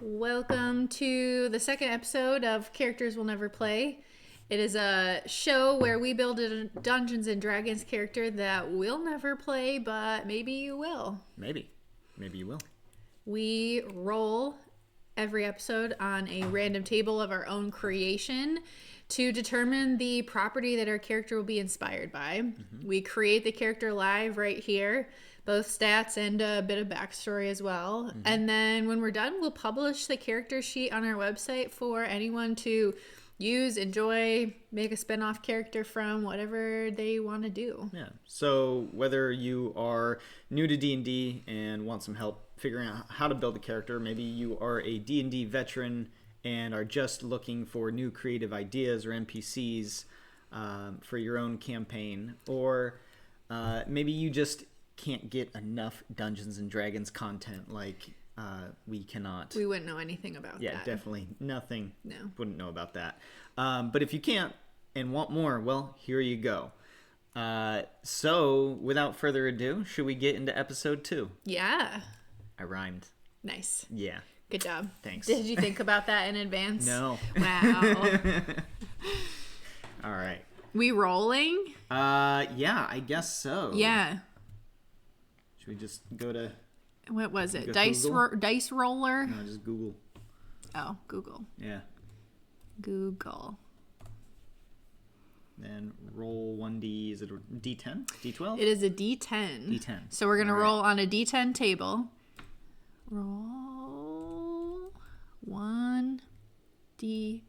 Welcome to the second episode of Characters We'll Never Play. It is a show where we build a Dungeons and Dragons character that we'll never play, but maybe you will. Maybe you will. We roll every episode on a random table of our own creation to determine the property that our character will be inspired by. Mm-hmm. We create the character live right here, both stats and a bit of backstory as well. Mm-hmm. And then when we're done, we'll publish the character sheet on our website for anyone to use, enjoy, make a spin-off character from, whatever they want to do. Yeah. So whether you are new to D&D and want some help figuring out how to build a character, maybe you are a D&D veteran and are just looking for new creative ideas or NPCs for your own campaign, or maybe you just can't get enough Dungeons and Dragons content like we cannot. We wouldn't know anything about that. Yeah, definitely nothing. No. Wouldn't know about that. But if you can't and want more, well, here you go. So without further ado, should we get into episode 2? Yeah. I rhymed. Nice. Yeah. Good job. Thanks. Did you think about that in advance? No. Wow. All right. We rolling? Yeah, I guess so. Yeah. Should we just go to... What was it? Dice Roller? No, just Google. Oh, Google. Yeah. Google. Then roll 1D. Is it a D10? D12? It is a D10. D10. So we're going to roll on a D10 table. Roll 1 D10.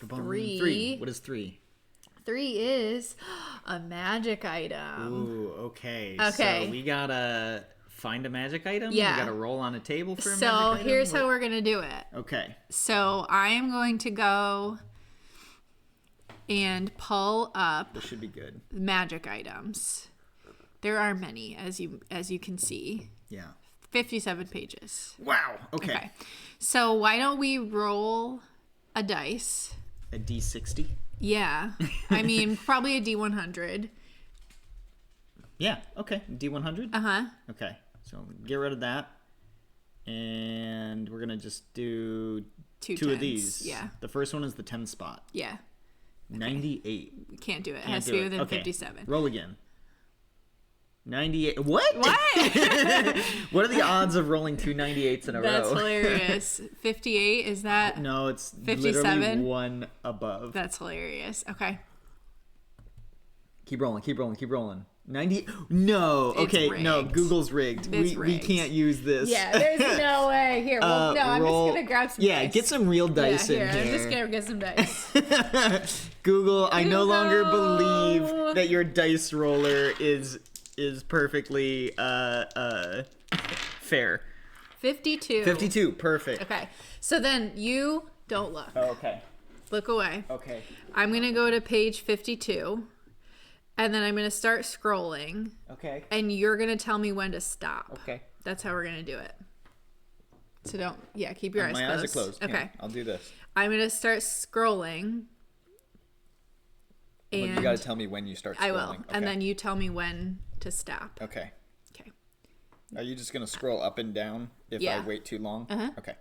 3. 3. What is 3? 3 is a magic item. Ooh, okay. Okay. So we gotta find a magic item? Yeah. We gotta roll on a table for a magic So item? here's how we're going to do it. Okay. So I am going to go and pull up This should be good. magic items. There are many, as you can see. Yeah. 57 pages. Wow. Okay. So why don't we roll a dice? A D60? Yeah. I mean, probably a D100. Yeah. Okay. D100? Uh-huh. Okay. So get rid of that. And we're gonna just do two tens. of these. Yeah. The first one is the 10 spot. Yeah. 98. We can't do it. It Can't has to do be it. within Okay. 57. Roll again. 98. What? What? What are the odds of rolling 2 98s in a That's row? hilarious. 58, is that? No, it's 57? literally one above. That's hilarious. Okay. Keep rolling. 90. No. It's Okay, rigged. no. Google's rigged. It's We rigged. can't use this. Yeah, there's no way. Here, well, no, I'm just roll- going to grab some Yeah, dice. get some real dice in I'm here. just going to get some dice. Google, I no longer Google. believe that your dice roller is perfectly fair. 52. 52, perfect. Okay. So then you don't look. Oh, okay. Look away. Okay. I'm going to go to page 52. And then I'm going to start scrolling. Okay. And you're going to tell me when to stop. Okay. That's how we're going to do it. So keep your eyes My closed. eyes are closed. Okay. Yeah, I'll do this. I'm going to start scrolling. And you got to tell me when you start scrolling. I will. Okay. And then you tell me when to stop. Okay. Okay. Are you just going to scroll up and down if Yeah. I wait too long? Uh-huh. Okay.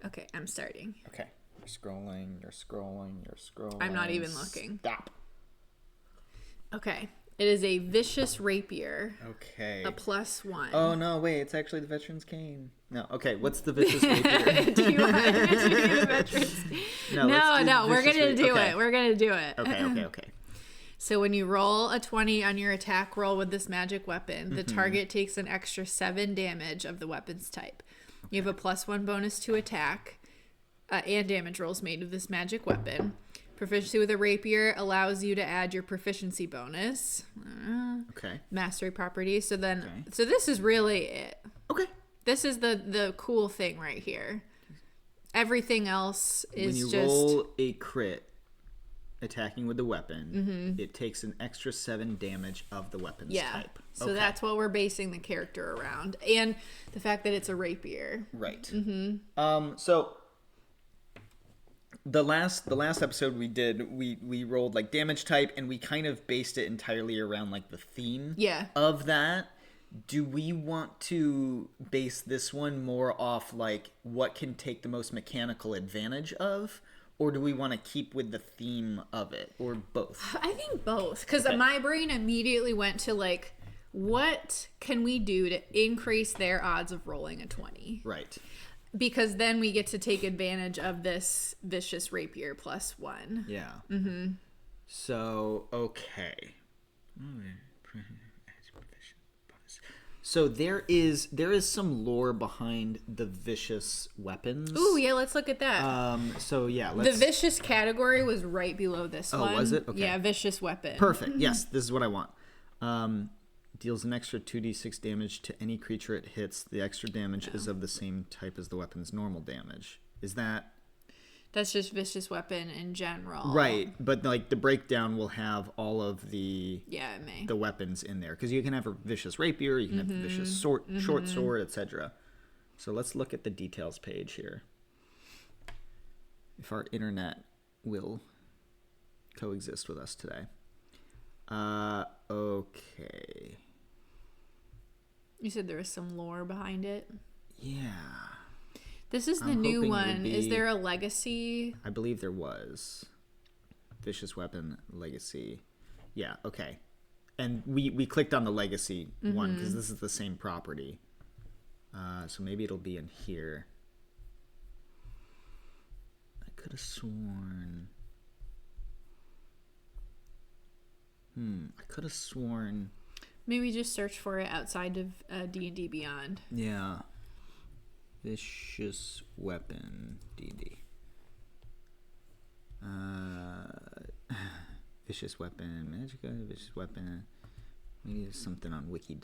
Okay, I'm starting. Okay. You're scrolling. I'm not even looking. Stop. Okay. It is a Vicious Rapier. Okay. A +1. Oh, no, wait. It's actually the Veteran's Cane. No. Okay. What's the Vicious Rapier? Do you want me to do the veterans? No, let's do we're Vicious going to do Okay. it. We're going to do it. Okay. So when you roll a 20 on your attack roll with this magic weapon, the target takes an extra 7 damage of the weapon's type. You have a +1 bonus to attack and damage rolls made with this magic weapon. Proficiency with a rapier allows you to add your proficiency bonus. Okay. Mastery property. So this is really it. Okay. This is the cool thing right here. Everything else is when you just roll a crit attacking with the weapon, it takes an extra 7 damage of the weapon's type. So that's what we're basing the character around, and the fact that it's a rapier. Right. So the last episode we did, we rolled like damage type, and we kind of based it entirely around like the theme Yeah. of that. Do we want to base this one more off like what can take the most mechanical advantage of, or do we want to keep with the theme of it, or both? I think both, because my brain immediately went to like, what can we do to increase their odds of rolling a 20? Right. Because then we get to take advantage of this Vicious Rapier +1. Yeah. Mm-hmm. So, okay. So there is some lore behind the vicious weapons. Ooh, yeah, let's look at that. So yeah, the vicious category was right below this one. Oh, was it? Okay. Yeah, vicious weapon. Perfect. Yes, this is what I want. Deals an extra 2d6 damage to any creature it hits. The extra damage is of the same type as the weapon's normal damage. Is that... That's just vicious weapon in general. Right, but like the breakdown will have all of the it may. the weapons in there, because you can have a vicious rapier, you can have a vicious short sword, etc. So let's look at the details page here. If our internet will coexist with us today. Okay. You said there was some lore behind it? Yeah. This is the new one. Is there a legacy? I believe there was. Vicious Weapon Legacy. Yeah, okay. And we clicked on the Legacy one because this is the same property. So maybe it'll be in here. I could have sworn... I could have sworn... Maybe just search for it outside of D&D Beyond. Yeah. Vicious Weapon D&D. Vicious Weapon Magic Item, Vicious Weapon. Maybe there's something on Wiki.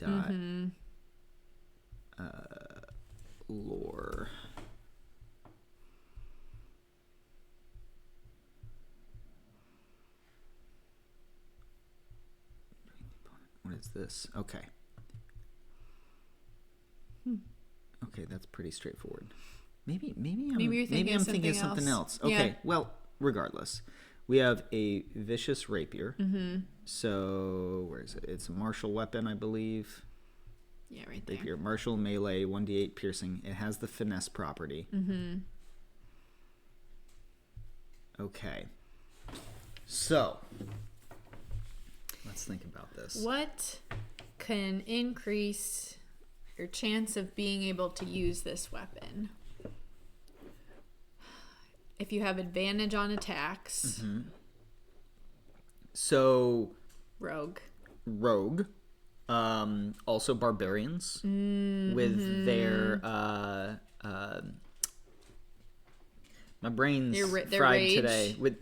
Lore. What is this? Okay. Okay, that's pretty straightforward. Maybe I'm thinking of something else. Okay, yeah. Well, regardless, we have a Vicious Rapier. So where is it? It's a martial weapon, I believe. Yeah, right there. Rapier, martial, melee, 1d8 piercing. It has the finesse property. Okay. So let's think about this. What can increase your chance of being able to use this weapon? If you have advantage on attacks. So Rogue. Also barbarians with their my brain's fried rage today. With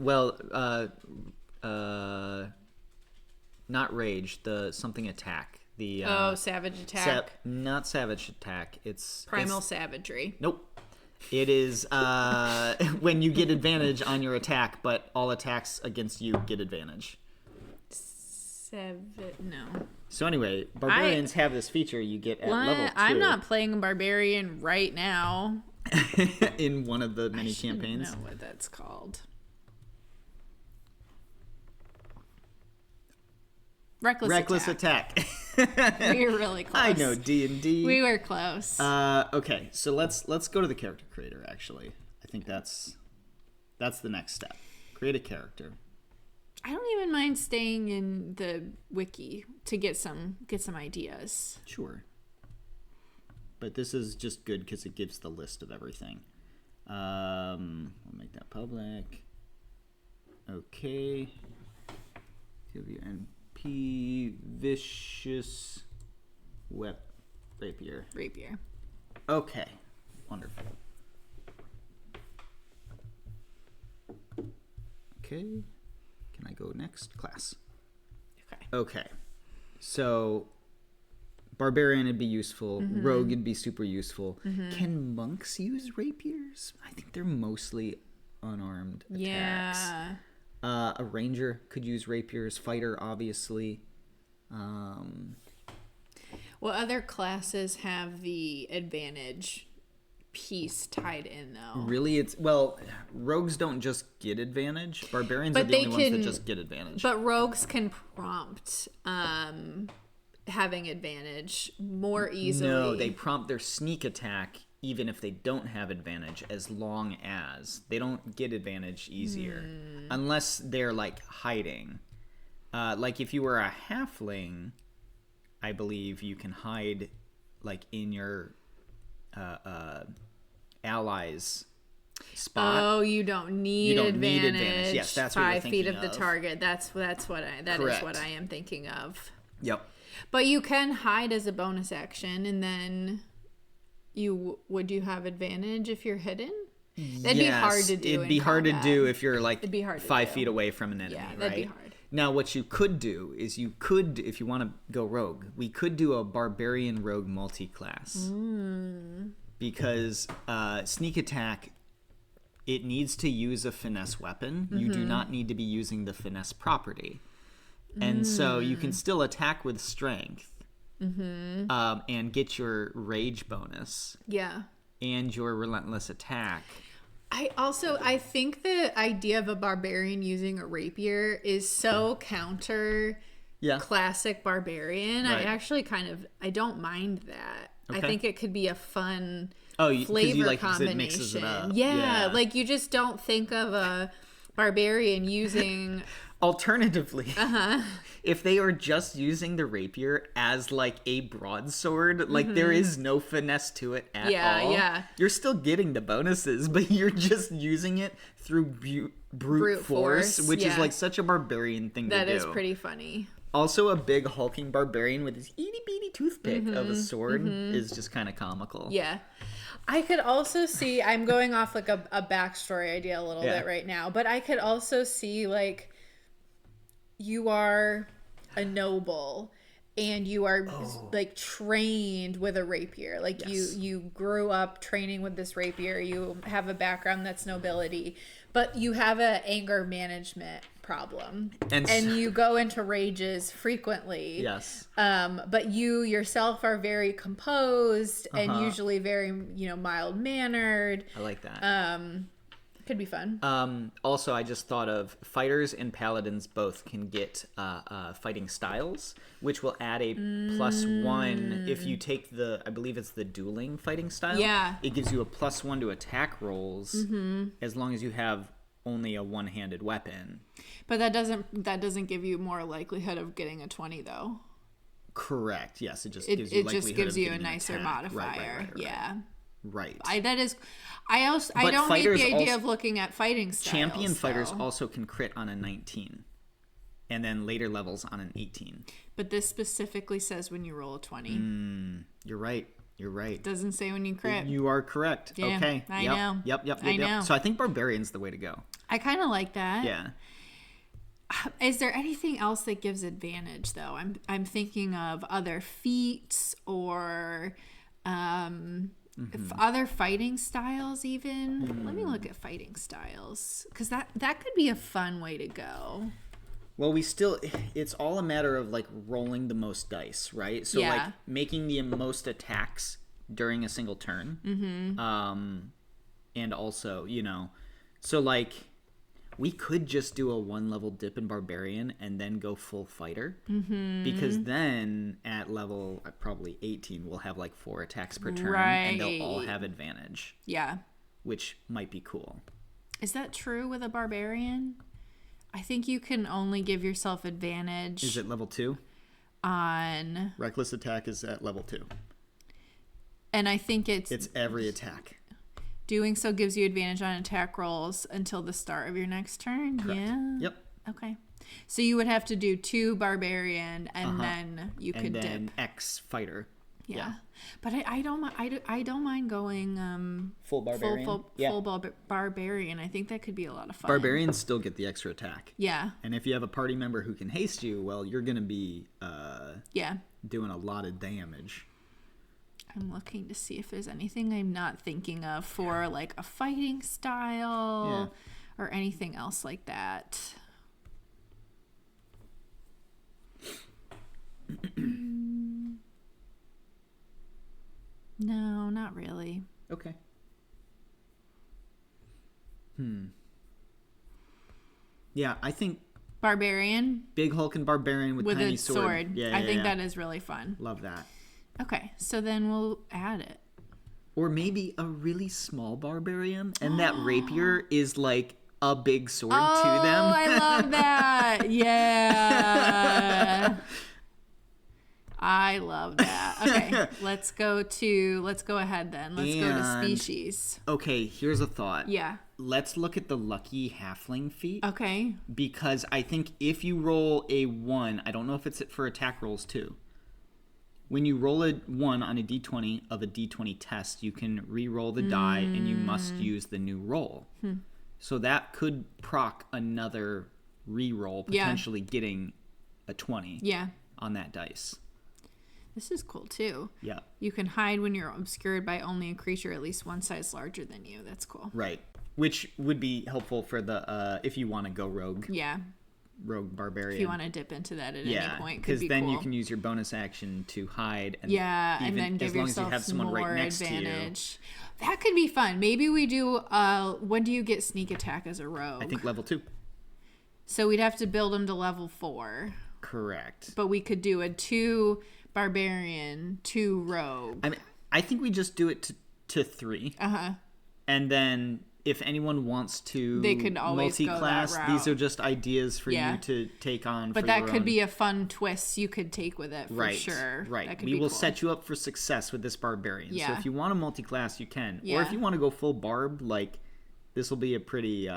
not rage, the something attack. The savage attack. Not savage attack. It's primal savagery. Nope. It is when you get advantage on your attack, but all attacks against you get advantage. No. So anyway, barbarians have this feature you get at level 2. I'm not playing a barbarian right now. In one of the many campaigns. I don't know what that's called. Reckless attack. We were really close. I know D&D. We were close. Okay, so let's go to the character creator. Actually, I think that's the next step. Create a character. I don't even mind staying in the wiki to get some ideas. Sure. But this is just good because it gives the list of everything. I'll make that public. Okay. WNP Vicious Rapier. Okay. Wonderful. Okay. Can I go next? Class. Okay. So, barbarian would be useful. Rogue would be super useful. Can monks use rapiers? I think they're mostly unarmed attacks. Yeah. A ranger could use rapiers. Fighter, obviously. What other classes have the advantage piece tied in, though? Really, rogues don't just get advantage. Barbarians are the only ones that just get advantage. But rogues can prompt having advantage more easily. No, they prompt their sneak attack even if they don't have advantage, as long as they don't get advantage easier unless they're like hiding. Like if you were a halfling, I believe you can hide like in your allies spot. Oh, you don't need advantage. Yes, that's what you're 5 thinking feet of the target. That is what I am thinking of. Yep. But you can hide as a bonus action, and then would you have advantage if you're hidden? That'd be hard to do. It'd be hard to do if you're like 5 feet away from an enemy. Yeah, that'd be hard. Now, what you could do is if you want to go rogue, we could do a barbarian rogue multi-class. Because sneak attack, it needs to use a finesse weapon. You do not need to be using the finesse property. And so you can still attack with strength and get your rage bonus. Yeah. And your relentless attack. I think the idea of a barbarian using a rapier is so counter classic barbarian. Right. I don't mind that. Okay. I think it could be a fun flavor you like combination. It mixes it up. Yeah, like you just don't think of a barbarian using. Alternatively, if they are just using the rapier as like a broadsword, like there is no finesse to it at all. Yeah. You're still getting the bonuses, but you're just using it through brute force, which is like such a barbarian thing to do. That is pretty funny. Also, a big hulking barbarian with his itty bitty toothpick of a sword is just kind of comical. Yeah. I could also see, I'm going off like a backstory idea a little bit right now, but I could also see like you are a noble and you are like trained with a rapier. Like you grew up training with this rapier. You have a background that's nobility, but you have an anger management problem and you go into rages frequently. Yes. But you yourself are very composed and usually very, mild mannered. I like that. Could be fun. Also, I just thought of fighters and paladins both can get fighting styles, which will add a +1 if you take I believe it's the dueling fighting style. Yeah. It gives you a +1 to attack rolls as long as you have only a one-handed weapon. But that doesn't give you more likelihood of getting a 20 though. Correct. Yes, it just gives you likelihood just gives of you a getting nicer attack. modifier. Right. Yeah. Right. I don't hate the idea of looking at fighting styles. Champion fighters also can crit on a 19. And then later levels on an 18. But this specifically says when you roll a 20. You're right. It doesn't say when you crit. You are correct. Yeah, okay. I know. Yep. I know. So I think barbarian's the way to go. I kind of like that. Yeah. Is there anything else that gives advantage though? I'm thinking of other feats or other fighting styles even. Let me look at fighting styles because that could be a fun way to go. Well, it's all a matter of like rolling the most dice, right? So like making the most attacks during a single turn. And also, so like we could just do a 1-level dip in barbarian and then go full fighter. Because then at level probably 18, we'll have like 4 attacks per turn and they'll all have advantage. Yeah. Which might be cool. Is that true with a barbarian? I think you can only give yourself advantage. Is it level 2? On reckless attack is at level 2. And I think it's every attack. Doing so gives you advantage on attack rolls until the start of your next turn. Correct. Yeah. Yep. Okay. So you would have to do 2 barbarian and then you could dip. And then X fighter. Yeah. But I don't mind going full barbarian. Full barbarian. I think that could be a lot of fun. Barbarians still get the extra attack. Yeah. And if you have a party member who can haste you, well, you're going to be doing a lot of damage. I'm looking to see if there's anything I'm not thinking of for like a fighting style or anything else like that. No, not really. Okay. Yeah, I think Barbarian. Big hulking barbarian with tiny a sword. Yeah, I think that is really fun. Love that. Okay, so then we'll add it. Or maybe a really small barbarian, and that rapier is like a big sword to them. Oh, I love that. Yeah. I love that. Okay, let's go ahead then. Let's go to species. Okay, here's a thought. Yeah. Let's look at the lucky halfling feat. Okay. Because I think if you roll a 1, I don't know if it's for attack rolls too. When you roll a 1 on a d20 of a d20 test, you can re-roll the die and you must use the new roll. So that could proc another re-roll, potentially getting a 20 on that dice. This is cool too. Yeah. You can hide when you're obscured by only a creature at least one size larger than you. That's cool. Right. Which would be helpful for the if you want to go rogue. Yeah. Rogue barbarian. If you want to dip into that at any point, because then you can use your bonus action to hide. And and then give yourself as long as you have someone more right next advantage. To you. That could be fun. Maybe we do. When do you get sneak attack as a rogue? I think level 2. So we'd have to build them to level 4. Correct. But we could do a 2 barbarian, 2 rogue. I think we just do it to 3. And then if anyone wants to, they could always multi-class. Go that route. These are just ideas for you to take on. But that could be a fun twist you could take with it for sure. Right. We will set you up for success with this barbarian. Yeah. So if you want to multi-class, you can. Yeah. Or if you want to go full barb, like this will be a pretty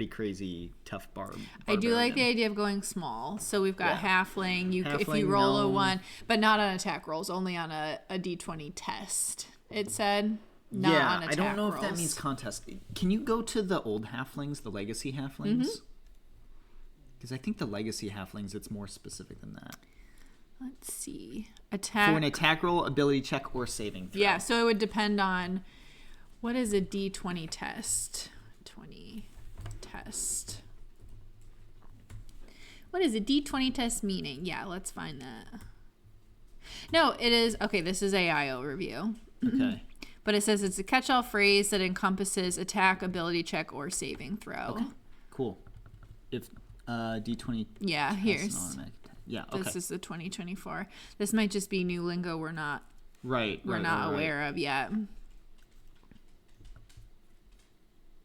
crazy tough barbarian. I do like the idea of going small. So we've got halfling. If you Halfling, roll a gnome. 1, but not on attack rolls, only on a d20 test. It said. Not on attack I don't know rolls. if that means contest. Can you go to the old halflings, the legacy halflings? Because I think the legacy halflings, it's more specific than that. Let's see. Attack. For an attack roll, ability check, or saving throw. Yeah, so it would depend on what is a d20 test. 20 test. What is a d20 test meaning? Yeah, let's find that. No, it is. Okay, this is AI overview. Okay. But it says it's a catch-all phrase that encompasses attack, ability check, or saving throw. Okay. Cool. If D20. Yeah, here's. Yeah. Okay. This is the 2024. This might just be new lingo we're not. Right. We're not aware of yet.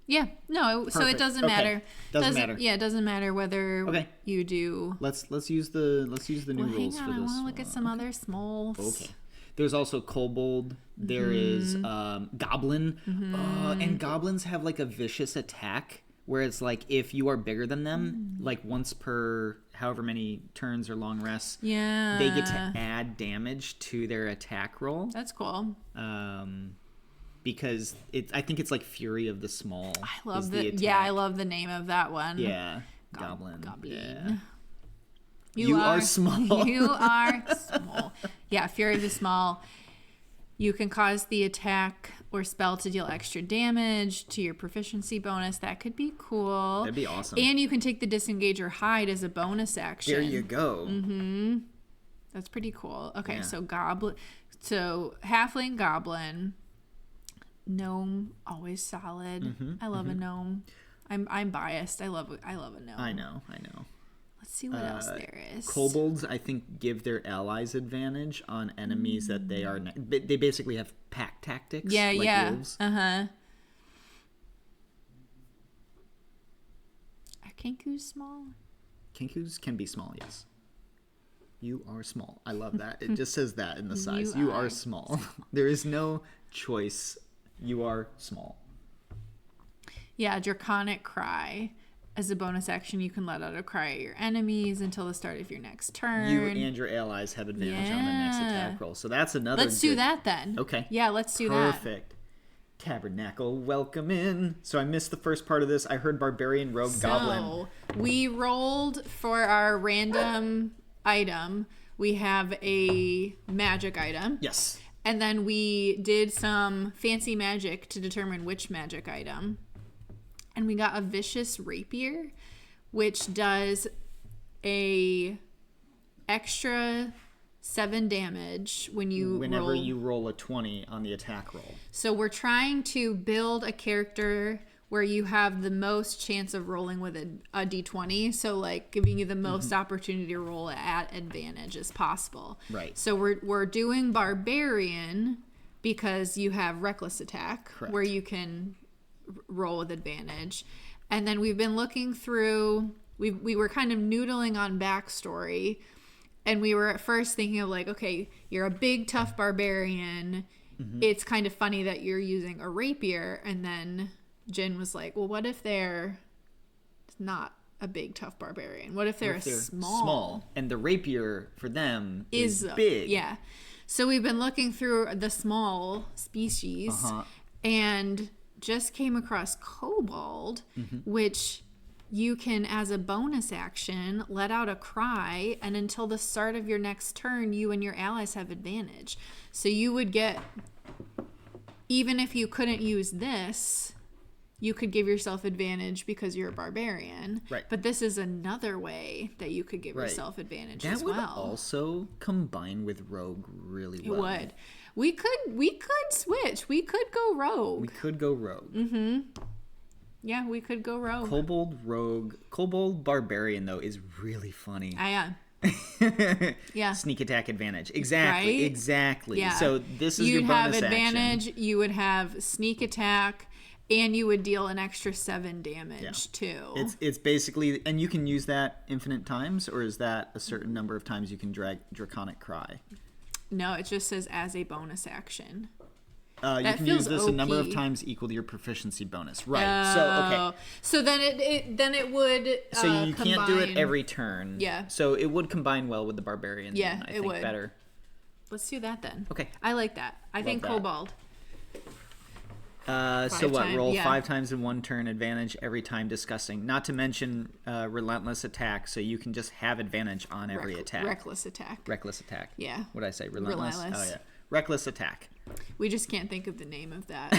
Yeah. No. Perfect. So it doesn't matter. Doesn't matter. Yeah. It doesn't matter whether you do. Let's use the new rules hang on, for this. I want to look at some other smalls. Okay. There's also kobold. There is goblin. And goblins have like a vicious attack where it's like if you are bigger than them, like once per however many turns or long rests, they get to add damage to their attack roll. That's cool. Because I think it's like Fury of the Small. I love I love the name of that one. Yeah. Goblin. Yeah. You are small. You are small. Yeah, Fury of the Small. You can cause the attack or spell to deal extra damage to your proficiency bonus. That could be cool. That'd be awesome. And you can take the disengage or hide as a bonus action. There you go. That's pretty cool. Okay, so halfling, goblin, gnome, always solid. I love a gnome. I'm biased. I love a gnome. I know. Let's see what else there is. Kobolds, I think, give their allies advantage on enemies that they are. They basically have pack tactics. Yeah, like wolves. Are Kenkus small? Kenkus can be small, yes. You are small. I love that. It just says that in the size. You are small. There is no choice. You are small. Yeah, Draconic Cry. As a bonus action, you can let out a cry at your enemies until the start of your next turn. You and your allies have advantage on the next attack roll. So that's another. Let's do that then. Okay. Yeah, let's do that. Perfect. Tabernacle, welcome in. So I missed the first part of this. I heard Barbarian, Rogue, Goblin. So we rolled for our random item. We have a magic item. Yes. And then we did some fancy magic to determine which magic item. And we got a Vicious Rapier, which does a extra 7 damage whenever you roll a 20 on the attack roll. So we're trying to build a character where you have the most chance of rolling with a d20. So like giving you the most opportunity to roll at advantage as possible. Right. So we're doing Barbarian because you have Reckless Attack. Correct. Where you can roll with advantage. And then we've been looking through, we were kind of noodling on backstory, and we were at first thinking of like, okay, you're a big tough barbarian. It's kind of funny that you're using a rapier. And then Jen was like, well, what if they're not a big tough barbarian? What if they're small? And the rapier for them is big. Yeah. So we've been looking through the small species and just came across Kobold, which you can, as a bonus action, let out a cry, and until the start of your next turn, you and your allies have advantage. So you would get, even if you couldn't use this, you could give yourself advantage because you're a barbarian. Right. But this is another way that you could give yourself advantage that as well. That would also combine with rogue really well. It would. We could switch. We could go rogue. We could go rogue. Yeah, we could go rogue. Kobold Barbarian, though, is really funny. Yeah. Yeah. Sneak attack advantage. Exactly. Right? Exactly. Yeah. So this is your bonus action. You'd have advantage. You would have sneak attack, and you would deal an extra 7 damage, too. It's basically... And you can use that infinite times, or is that a certain number of times you can drag Draconic Cry? No, it just says as a bonus action. You can use this a number of times equal to your proficiency bonus. Right. So then it would so you combine. Can't do it every turn. Yeah. So it would combine well with the Barbarian. Yeah, then, I think would. Better. Let's do that then. Okay. I like that. I think that. Kobold. So what? Roll 5 times in one turn, advantage every time discussing. Not to mention relentless attack, so you can just have advantage on every attack. Reckless attack. Reckless attack. Yeah. What did I say? Relentless? Relentless. Oh yeah. Reckless attack. We just can't think of the name of that.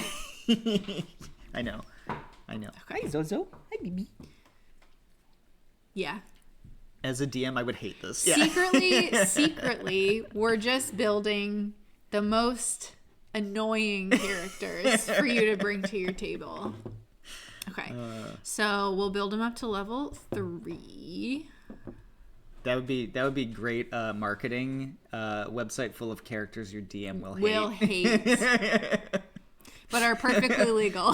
I know. Okay. Hi Zozo. Hi BB. Yeah. As a DM, I would hate this. Secretly, we're just building the most annoying characters for you to bring to your table. Okay. So we'll build them up to level 3. That would be great marketing. Website full of characters your DM will hate. But are perfectly legal.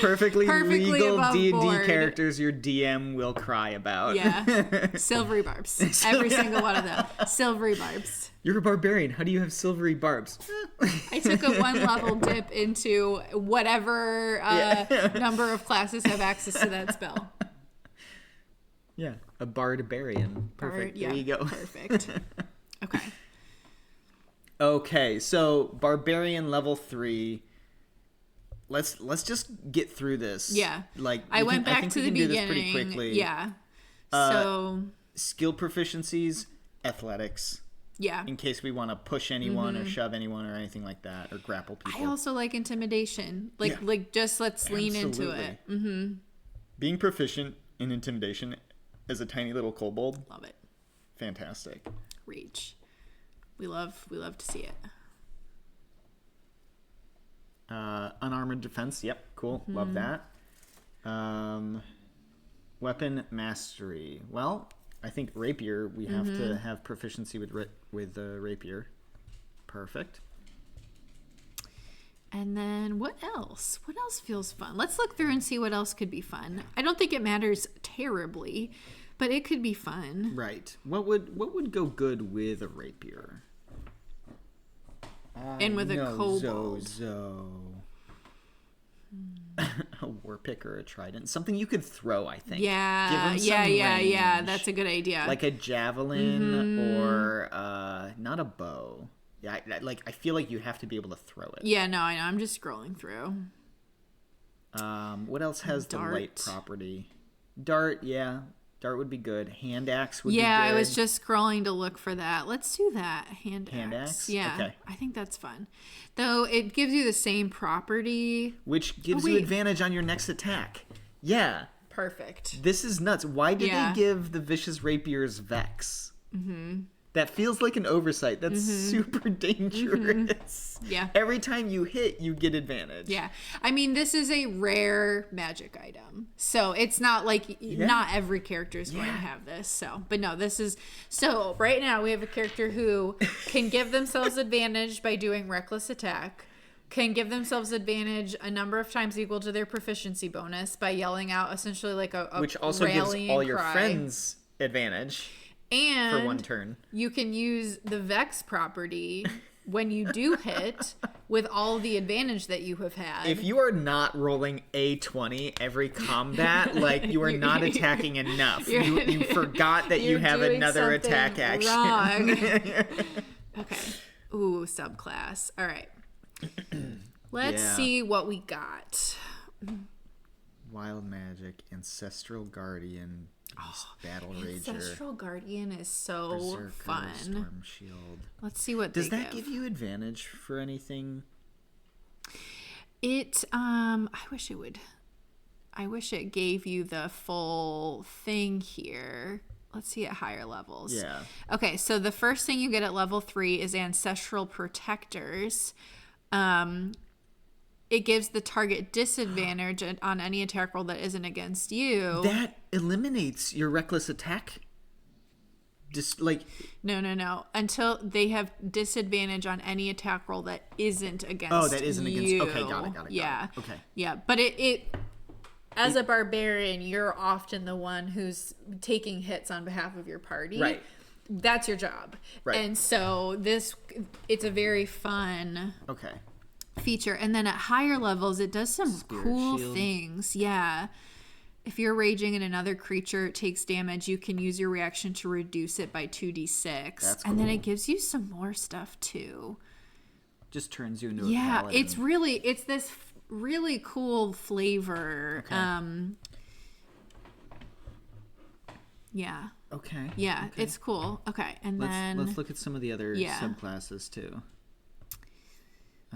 perfectly legal D&D board. Characters your DM will cry about. Yeah. Silvery barbs. Every single one of them. Silvery barbs. You're a barbarian. How do you have silvery barbs? I took a 1 level dip into whatever number of classes have access to that spell. Yeah, a barbarian. Perfect. There you go. Perfect. Okay. Okay, so barbarian level 3. Let's just get through this. Yeah. Like I went back to the beginning. Do this pretty quickly. Yeah. So skill proficiencies, athletics. Yeah. In case we want to push anyone or shove anyone or anything like that, or grapple people. I also like intimidation. Like just let's lean into it. Mm-hmm. Being proficient in intimidation as a tiny little kobold. Love it. Fantastic. Reach. We love to see it. Unarmored defense. Yep. Cool. Love that. Weapon mastery. Well, I think rapier. We have to have proficiency with rapier. Perfect. And then what else? What else feels fun? Let's look through and see what else could be fun. I don't think it matters terribly, but it could be fun. Right. What would go good with a rapier? And with a kobold. A war pick or a trident. Something you could throw, I think. Yeah. Yeah. That's a good idea. Like a javelin or not a bow. Yeah, I feel like you have to be able to throw it. Yeah, no, I know. I'm just scrolling through. What else has the light property? Dart, yeah. Dart would be good. Hand axe would be good. Yeah, I was just scrolling to look for that. Let's do that. Hand axe. Yeah, okay. I think that's fun. Though it gives you the same property. Which gives you advantage on your next attack. Yeah. Perfect. This is nuts. Why did they give the Vicious Rapiers Vex? That feels like an oversight. That's super dangerous. Yeah. Every time you hit, you get advantage. Yeah. I mean, this is a rare magic item. So it's not like not every character is going to have this. So, but no, this is so right now we have a character who can give themselves advantage by doing reckless attack, can give themselves advantage a number of times equal to their proficiency bonus by yelling out essentially like a which also gives all your friends advantage. And for one turn. You can use the Vex property when you do hit with all the advantage that you have had. If you are not rolling a 20 every combat, like you are not attacking enough. You forgot that you have another attack action. Wrong. Okay. Ooh, subclass. All right. Let's see what we got. Wild Magic, Ancestral Guardian, Battle Rager. Ancestral Guardian is so Berserker, fun. Storm Shield. Let's see what Does that give you advantage for anything? It I wish it gave you the full thing here. Let's see at higher levels. Yeah. Okay, so the first thing you get at level 3 is Ancestral Protectors. It gives the target disadvantage on any attack roll that isn't against you. That eliminates your reckless attack. Just like No. Until they have disadvantage on any attack roll that isn't against you. Oh, that isn't against. Okay, got it. Yeah. Okay. Yeah, but it as a barbarian, you're often the one who's taking hits on behalf of your party. Right. That's your job. Right. And so it's a very fun feature. And then at higher levels, it does some cool things. Yeah. If you're raging and another creature takes damage, you can use your reaction to reduce it by 2d6. That's cool. And then it gives you some more stuff too. Just turns you into a paladin. It's this really cool flavor. Okay. Yeah. Okay. Yeah, okay. it's cool. Okay, and let's look at some of the other subclasses too.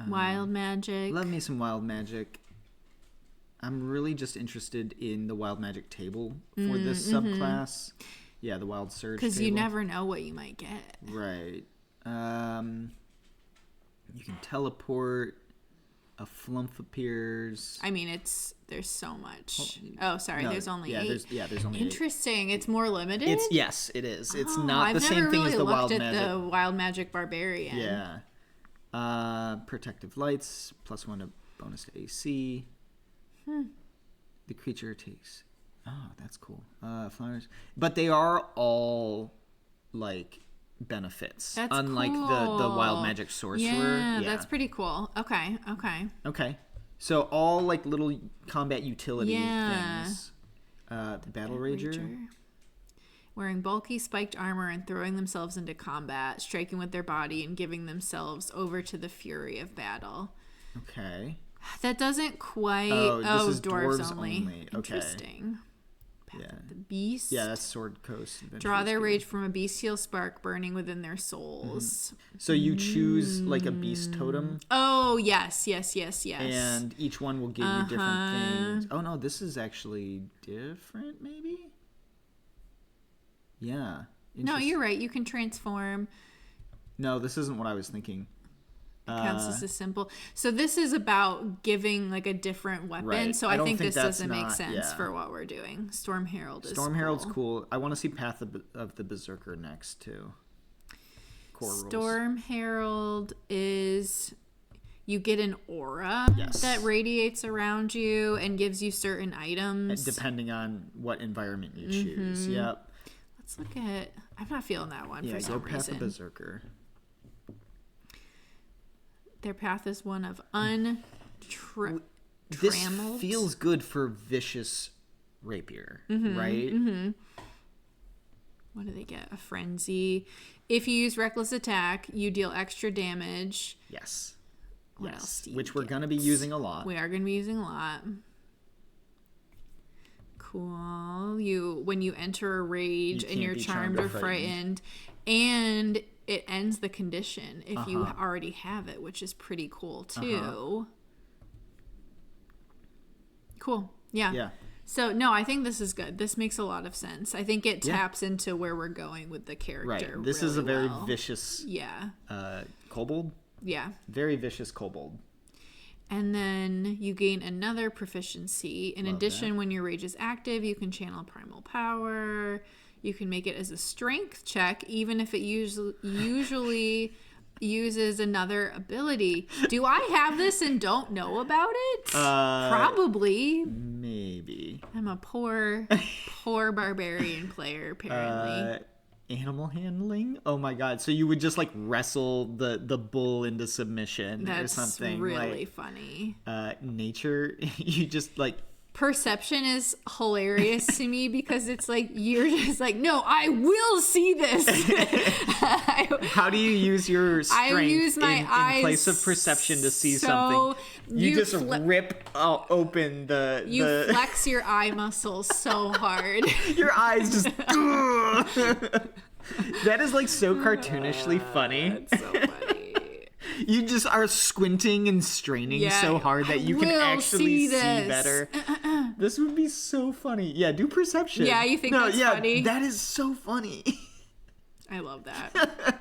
Wild Magic. Love me some Wild Magic. I'm really just interested in the Wild Magic table for this subclass. Yeah, the Wild Surge. Because you never know what you might get. Right. You can teleport. A flump appears. I mean, there's so much. Oh, sorry. There's only 8. There's only 8. Interesting. It's more limited. Yes, it is. It's not the same thing as the Wild Magic. I've never really looked at the Wild Magic Barbarian. Yeah. Protective Lights, +1 to bonus to AC. The creature takes. Oh, that's cool. Flowers, but they are all like benefits. That's unlike cool. the Wild Magic Sorcerer. Yeah, that's pretty cool. Okay. So all like little combat utility things. The Battle Rager. Wearing bulky spiked armor and throwing themselves into combat, striking with their body and giving themselves over to the fury of battle. Okay. That doesn't quite. This is dwarves only. Okay. Interesting. Yeah. The beast. Yeah, that's Sword Coast. Draw their rage from a bestial spark burning within their souls. So you choose like a beast totem. Oh, yes. And each one will give you different things. Oh, no, this is actually different, maybe? Yeah. No, you're right. You can transform. No, this isn't what I was thinking. Counts as a simple. So this is about giving like a different weapon. Right. So I think this doesn't make sense for what we're doing. Storm Herald is Herald's cool. I want to see Path of the Berserker next too. Storm Herald is you get an aura that radiates around you and gives you certain items depending on what environment you choose. Yep. Let's look at. I'm not feeling that one for some reason. Path of Berserker. Their path is one of untrammeled. This feels good for Vicious Rapier, right? What do they get? A frenzy. If you use reckless attack, you deal extra damage. Yes. What else do you Which we're going to be using a lot. We are going to be using a lot. Cool. When you enter a rage and you're charmed or frightened, and it ends the condition if you already have it, which is pretty cool too. Cool. Yeah. So, no, I think this is good. This makes a lot of sense. I think it taps into where we're going with the character. Right. This is a very vicious kobold. Yeah. Very vicious kobold. And then you gain another proficiency. In addition, when your rage is active, you can channel primal power. You can make it as a strength check, even if it usually uses another ability. Do I have this and don't know about it? Probably. Maybe. I'm a poor barbarian player, apparently. Animal handling? Oh my god. So you would just like wrestle the bull into submission or something. That's really funny. Nature, you just like... Perception is hilarious to me because it's like you're just like, no, I will see this. How do you use your strength I use my eyes in place of perception to see something? You just rip open the... You flex your eye muscles so hard. Your eyes just... That is like so cartoonishly funny. That's so funny. You just are squinting and straining so hard that you can actually see better. This would be so funny. Yeah, do perception. Yeah, you think that's funny? That is so funny. I love that.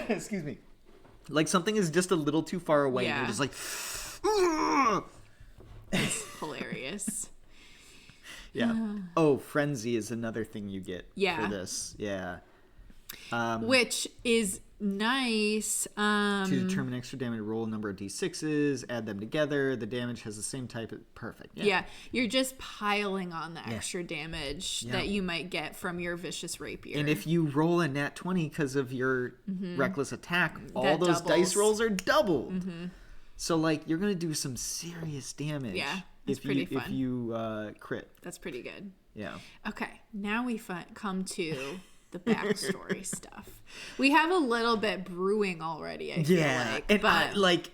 Excuse me. Like something is just a little too far away and you're just like... It's hilarious. Yeah. Oh, frenzy is another thing you get for this. Yeah. Which is nice. To determine extra damage, roll a number of d6s, add them together. The damage has the same type. Perfect. Yeah. You're just piling on the extra damage that you might get from your Vicious Rapier. And if you roll a nat 20 because of your reckless attack, all those dice rolls are doubled. So, like, you're going to do some serious damage. Yeah. It's pretty fun. If you crit. That's pretty good. Yeah. Okay. Now we come to the backstory stuff. We have a little bit brewing already, I feel like. And but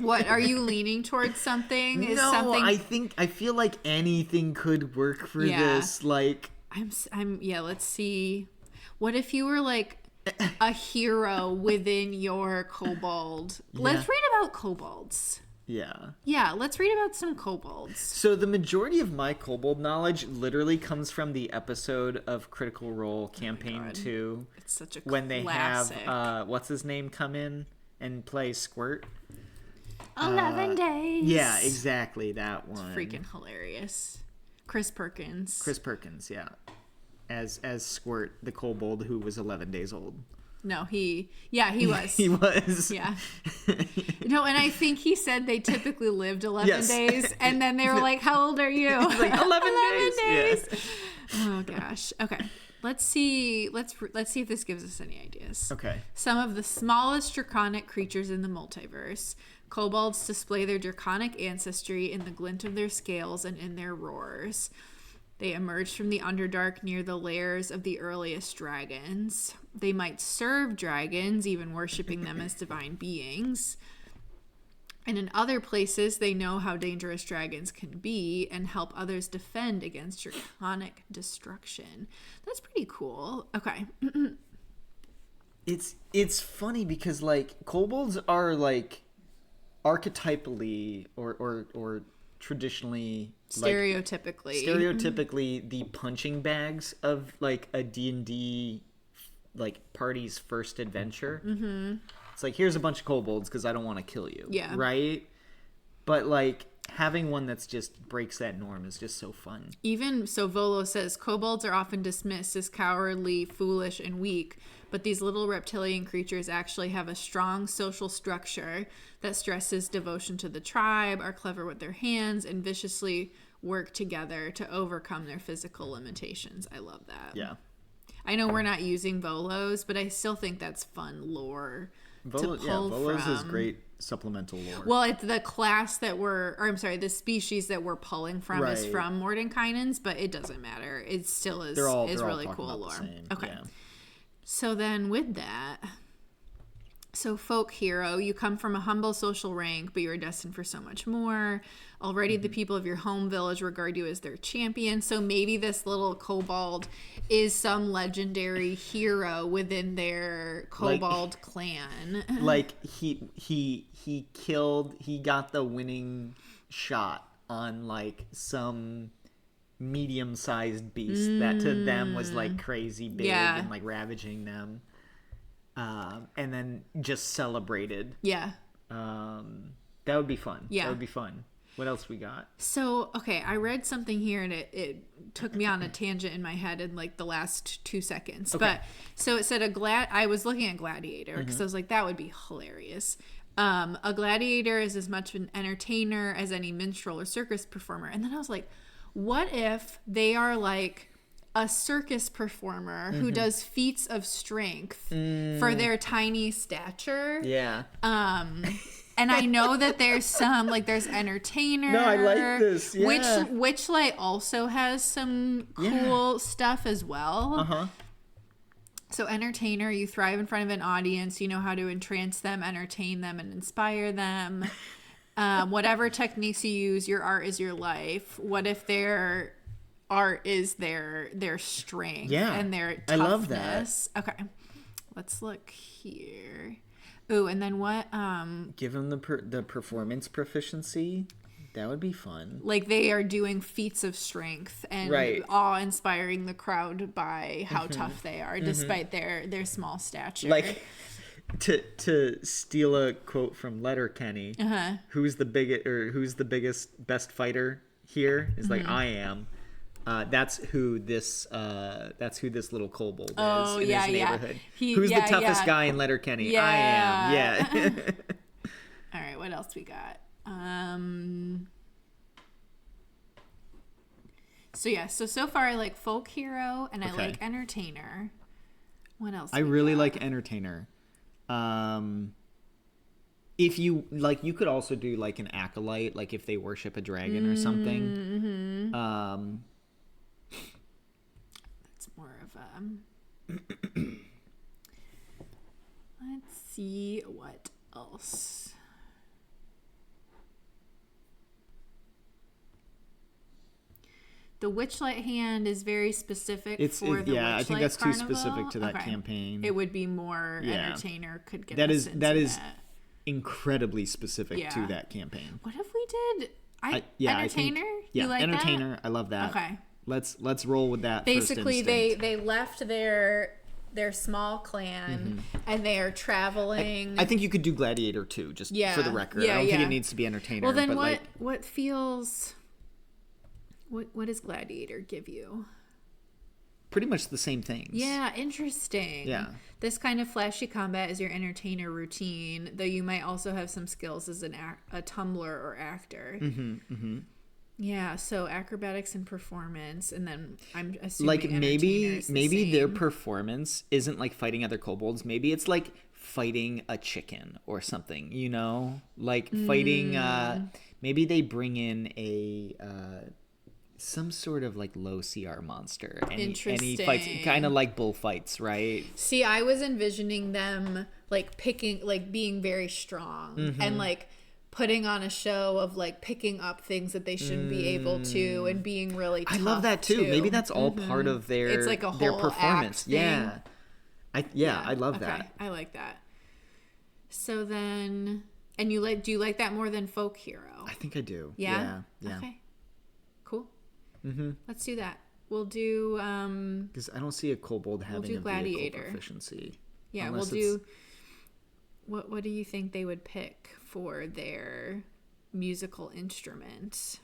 what, are you leaning towards something? I feel like anything could work for this. Like let's see. What if you were like a hero within your kobold? Let's read about kobolds. Yeah, let's read about some kobolds. So the majority of my kobold knowledge literally comes from the episode of Critical Role Campaign 2. It's such a when classic. They have what's his name come in and play Squirt. 11 days. Yeah, exactly that one. It's freaking hilarious. Chris Perkins, yeah. As Squirt, the kobold who was 11 days old. No, he was. He was. Yeah. No, and I think he said they typically lived 11 days, and then they were like, how old are you? He's like, 11 days. Yeah. Oh, gosh. Okay. Let's see if this gives us any ideas. Okay. Some of the smallest draconic creatures in the multiverse. Kobolds display their draconic ancestry in the glint of their scales and in their roars. They emerged from the Underdark near the lairs of the earliest dragons. They might serve dragons, even worshipping them as divine beings. And in other places, they know how dangerous dragons can be and help others defend against draconic destruction. That's pretty cool. Okay. It's funny because, like, kobolds are, like, archetypally or traditionally stereotypically the punching bags of like a D&D like party's first adventure. It's like, here's a bunch of kobolds because I don't want to kill you, right? But like having one that's just breaks that norm is just so fun. Even so, Volo says kobolds are often dismissed as cowardly, foolish, and weak, but these little reptilian creatures actually have a strong social structure that stresses devotion to the tribe, are clever with their hands, and viciously work together to overcome their physical limitations. I love that. Yeah. I know we're not using Volos, but I still think that's fun lore to pull Volos from. Is great supplemental lore. Well, it's the class that the species that we're pulling from is from Mordenkainen's, but it doesn't matter. It still is really cool lore. Okay. Yeah. So then with that, folk hero, you come from a humble social rank, but you are destined for so much more. Already the people of your home village regard you as their champion. So maybe this little kobold is some legendary hero within their kobold clan. Like he got the winning shot on like some medium-sized beast that to them was like crazy big and like ravaging them, and then just celebrated. That would be fun. That would be fun. What else we got? So, okay, I read something here and it took me on a tangent in my head in like the last 2 seconds. Okay. But so it said I was looking at gladiator because I was like, that would be hilarious. A gladiator is as much an entertainer as any minstrel or circus performer. And then I was like, what if they are like a circus performer who does feats of strength for their tiny stature? Yeah. And I know that there's some, like, there's entertainer. No, I like this. Yeah. Which like, also has some cool stuff as well. So, entertainer, you thrive in front of an audience. You know how to entrance them, entertain them, and inspire them. Whatever techniques you use, your art is your life. What if their art is their strength and their toughness? I love that. Okay, let's look here. Ooh, and then what? Give them the performance proficiency. That would be fun. Like they are doing feats of strength and awe-inspiring the crowd by how tough they are, despite their small stature. Like to steal a quote from Letterkenny, who's the biggest, best fighter here? Is like I am. That's who this little kobold is in his neighborhood. Who's the toughest guy in Letterkenny? I am. Yeah. All right, what else we got? So far I like folk hero and I like entertainer. What else? I really like entertainer. If you like, you could also do like an acolyte, like if they worship a dragon or something. That's more of let's see what else. The Witchlight hand is very specific for the Witchlight I think that's Carnival. Too specific to that campaign. It would be more entertainer could get that us is that is incredibly specific to that campaign. What if we did entertainer? You like entertainer. That? I love that. Okay. Let's roll with that. Basically, they left their small clan and they are traveling. I think you could do gladiator too, just for the record. I don't think it needs to be entertainer. Well, then what feels? What does gladiator give you? Pretty much the same things. Yeah, interesting. Yeah. This kind of flashy combat is your entertainer routine, though you might also have some skills as a tumbler or actor. Yeah, so acrobatics and performance, and then I'm assuming like maybe their performance isn't like fighting other kobolds. Maybe it's like fighting a chicken or something, you know? Like fighting maybe they bring in a some sort of like low CR monster and he fights kind of like bullfights, right? See, I was envisioning them like being very strong and like putting on a show of like picking up things that they shouldn't be able to and being really tough. I love that too. Maybe that's all part of their it's like a their whole performance. Act thing. I love that. I like that. So then, and do you like that more than folk hero? I think I do. Yeah. Okay. Cool. Let's do that. We'll do because I don't see a kobold having a vehicle proficiency. Yeah, we'll do. What do you think they would pick for their musical instrument?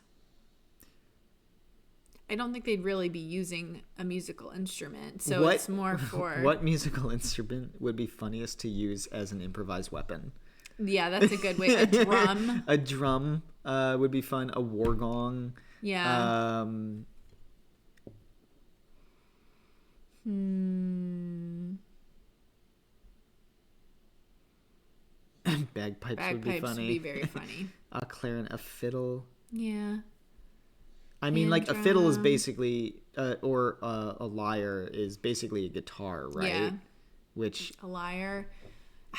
I don't think they'd really be using a musical instrument, so it's more for what musical instrument would be funniest to use as an improvised weapon? Yeah, that's a good way. A drum. A drum would be fun. A war gong. Yeah. Bagpipes would be funny. Bagpipes would be very funny. A clarinet, a fiddle. Yeah. I mean, like a fiddle is basically, or a lyre is basically a guitar, right? Yeah. Which a lyre.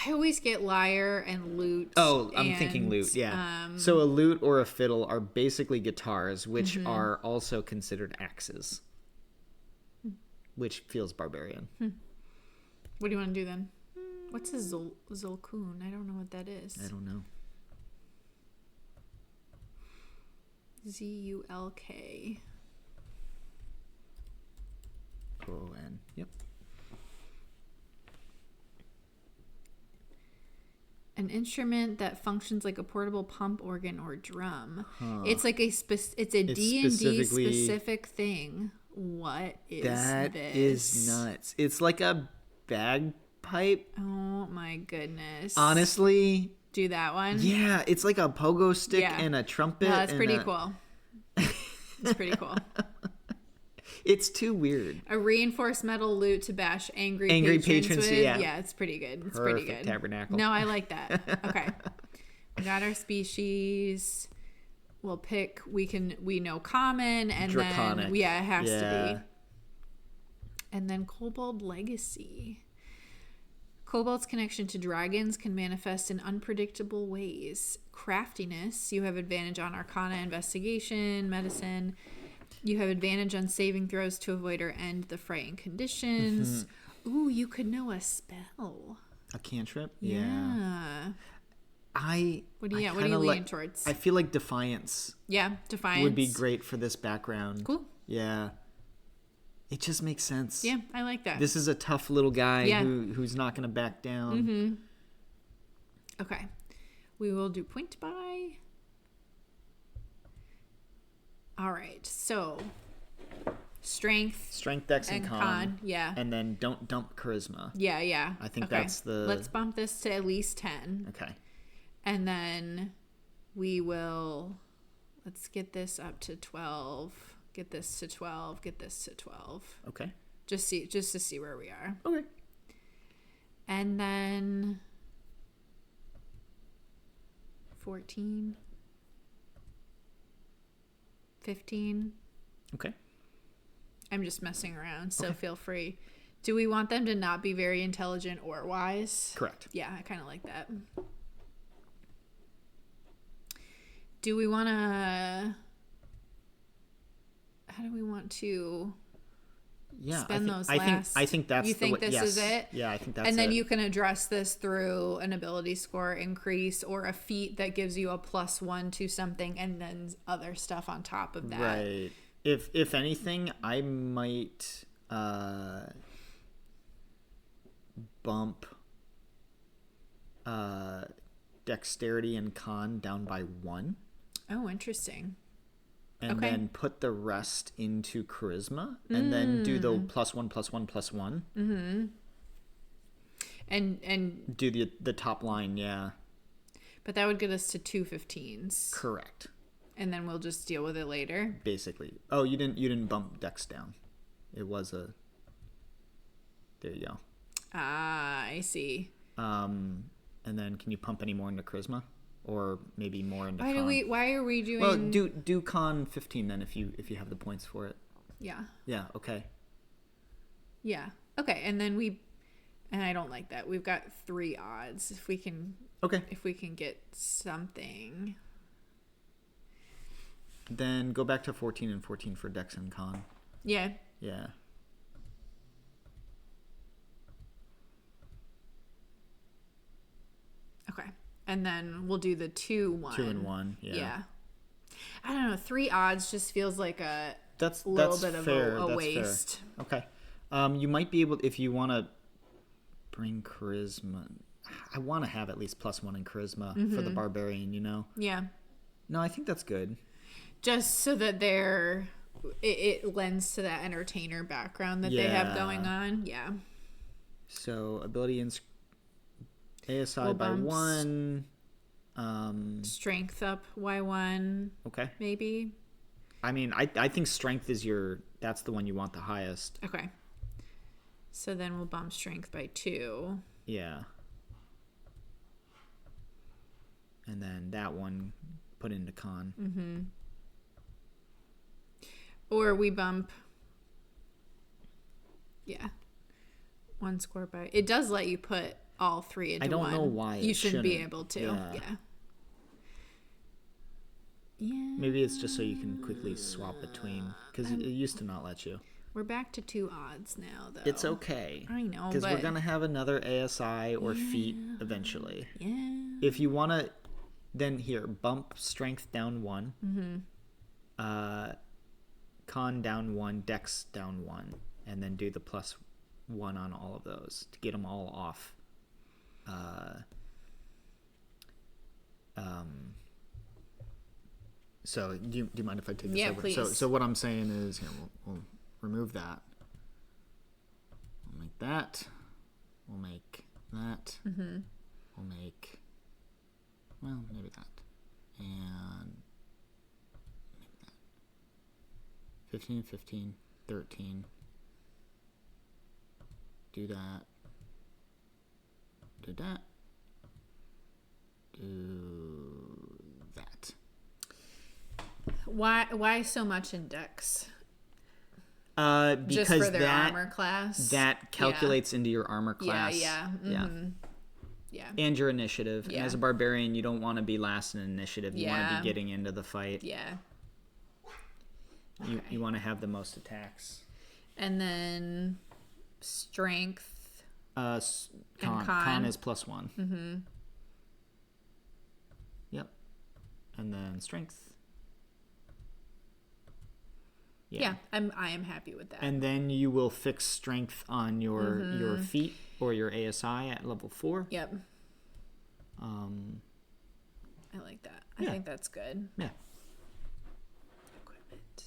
I always get lyre and lute. Oh, I'm thinking lute, yeah. So a lute or a fiddle are basically guitars, which are also considered axes, which feels barbarian. What do you want to do then? What's a zolkun? I don't know what that is. I don't know. Zulk. O-N. Yep. An instrument that functions like a portable pump, organ, or drum. It's like it's a D&D specific thing. What is that? this? That is nuts. It's like a bagpipe. Oh my goodness. Honestly. Do that one? Yeah, it's like a pogo stick and a trumpet. No, that's pretty cool. It's pretty cool. It's too weird. A reinforced metal lute to bash angry patrons with. Yeah, it's pretty good. It's pretty good. Tabernacle. No, I like that. Okay. We got our species. We'll pick, we know common, and Draconic. Then, it has to be. And then Kobold Legacy. Kobold's connection to dragons can manifest in unpredictable ways. Craftiness. You have advantage on Arcana, Investigation, Medicine. You have advantage on saving throws to avoid or end the frightening conditions. Ooh, you could know a spell. A cantrip? Yeah. What do you lean towards? I feel like Defiance. Yeah, Defiance would be great for this background. Cool. Yeah. It just makes sense. Yeah, I like that. This is a tough little guy who's not going to back down. Okay. We will do point buy. All right. So, strength, dex, and con. Yeah. And then don't dump charisma. Yeah. I think that's the... Let's bump this to at least 10. Okay. And then we will... Let's get this up to 12. Get this to 12. Get this to 12. Okay. Just to see where we are. Okay. And then 14. 15. Okay. I'm just messing around, so feel free. Do we want them to not be very intelligent or wise? Correct. Yeah, I kind of like that. Do we want to... How do we want to spend those last... I think that's You think this is it? Yeah, I think that's it. And then you can address this through an ability score increase or a feat that gives you a +1 to something and then other stuff on top of that. Right. If anything, I might bump dexterity and con down by 1. Oh, interesting. And then put the rest into charisma, and then do the +1, +1, +1. Mm-hmm. And do the top line, yeah. But that would get us to 2 15s. Correct. And then we'll just deal with it later. Basically. Oh, you didn't bump dex down. It was a... There you go. Ah, I see. And then can you pump any more into charisma? Or maybe more into con? Why are we doing... Well, do con 15 then if you have the points for it. Yeah. Yeah, okay. Yeah. Okay, and then and I don't like that. We've got 3 odds. If we can get something. Then go back to 14 and 14 for dex and con. Yeah. Yeah. Okay. And then we'll do the 2 1. 2 and 1, yeah. I don't know. 3 odds just feels like a that's little bit fair. of a waste. Fair. Okay. You might be able, if you want to bring charisma. I want to have at least +1 in charisma for the barbarian, you know? Yeah. No, I think that's good. Just so that it lends to that entertainer background that they have going on. Yeah. So ability and ASI by 1. Strength up Y1. Okay. Maybe. I mean, I think strength is that's the one you want the highest. Okay. So then we'll bump strength by 2. Yeah. And then that one put into con. Mm-hmm. Or we bump. Yeah. 1 score by... It does let you put all 3 into 1. I don't know why you shouldn't be able to. Yeah. Maybe it's just so you can quickly swap between, because it used to not let you. We're back to 2 odds now, though. It's okay. I know, because we're gonna have another ASI or feat eventually. Yeah. If you want to, then here bump strength down 1. Mm-hmm. con down 1, dex down 1, and then do the +1 on all of those to get them all off. So do you mind if I take this over? Please. So what I'm saying is, here, we'll remove that. We'll make that. We'll make that. Mm-hmm. We'll make, well, maybe that. And maybe that. 15, 15, 13. Do that. Do that. Do that. Why so much in dex? Because just for their armor class. That calculates into your armor class. Yeah. Mm-hmm. Yeah. And your initiative. Yeah. And as a barbarian, you don't want to be last in initiative. You want to be getting into the fight. Yeah. You want to have the most attacks. And then strength. Con is +1. Mm-hmm. Yep. And then strength. Yeah, I am happy with that. And then you will fix strength on your feet or your ASI at level 4. Yep. I like that. I think that's good. Yeah. Equipment.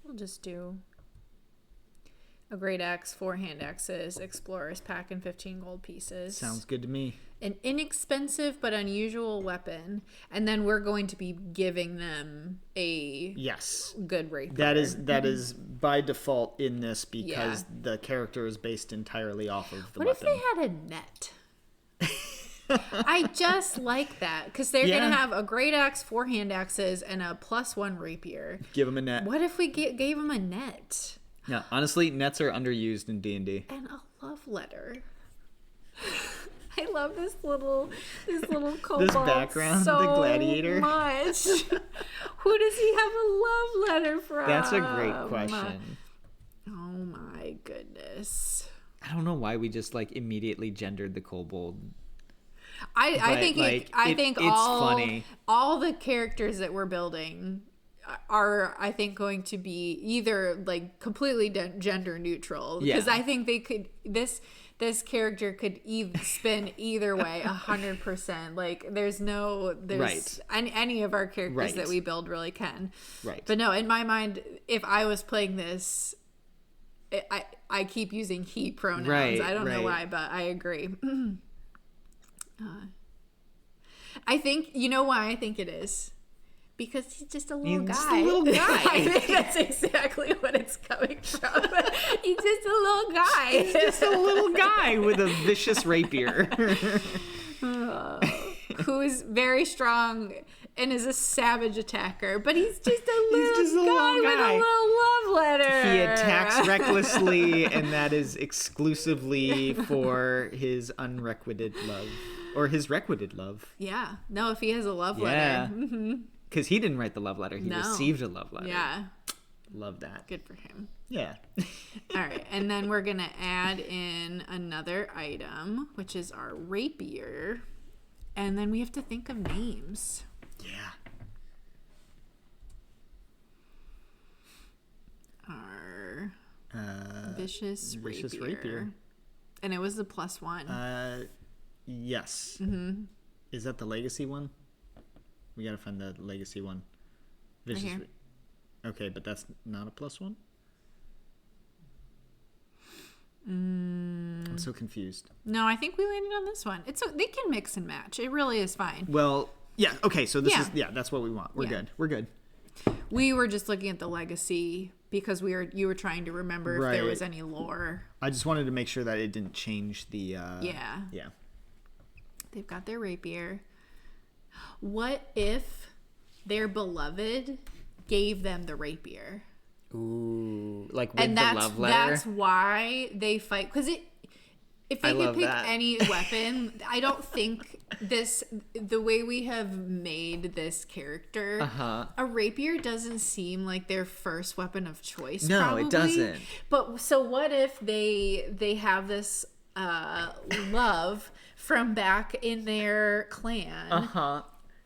We'll just do a great axe, 4 hand axes, explorer's pack, and 15 gold pieces. Sounds good to me. An inexpensive but unusual weapon, and then we're going to be giving them a good rapier. That is by default in this because the character is based entirely off of the weapon. What if they had a net? I just like that because they're gonna have a great axe, 4 hand axes, and a +1 rapier. Give them a net. What if we gave them a net? Yeah, honestly, nets are underused in D&D. And a love letter. I love this little kobold. This background, so the gladiator. Much. Who does he have a love letter from? That's a great question. Oh my goodness. I don't know why we just immediately gendered the kobold. I think it's funny. All the characters that we're building are, I think, going to be either completely gender neutral because I think they could this character could spin either way 100%. There's any of our characters that we build really can. Right. But no, in my mind, if I was playing this, I keep using he pronouns. I don't know why, but I agree. I think, you know why I think it is? Because he's just a little guy. Just a little guy. I think that's exactly what it's coming from. He's just a little guy. He's just a little guy with a vicious rapier. Who is very strong and is a savage attacker. But he's just a little guy with a little love letter. He attacks recklessly, and that is exclusively for his unrequited love. Or his requited love. Yeah. No, if he has a love letter. Mm-hmm. Because he didn't write the love letter. He received a love letter. Yeah. Love that. Good for him. Yeah. All right. And then we're going to add in another item, which is our rapier. And then we have to think of names. Yeah. Our Vicious Rapier. And it was the +1. Yes. Mm-hmm. Is that the legacy one? We gotta find the legacy one. Vicious. Okay, but that's not a +1? I'm so confused. No, I think we landed on this one. They can mix and match. It really is fine. Well, yeah. Okay, so this is that's what we want. We're good. We're good. We were just looking at the legacy because you were trying to remember if there was any lore. I just wanted to make sure that it didn't change the. Yeah. They've got their rapier. What if their beloved gave them the rapier? Ooh, with the love letter? That's why they fight. Because if they could pick any weapon, I don't think the way we have made this character, a rapier doesn't seem like their first weapon of choice. No, probably. It doesn't. But so what if they have this love from back in their clan,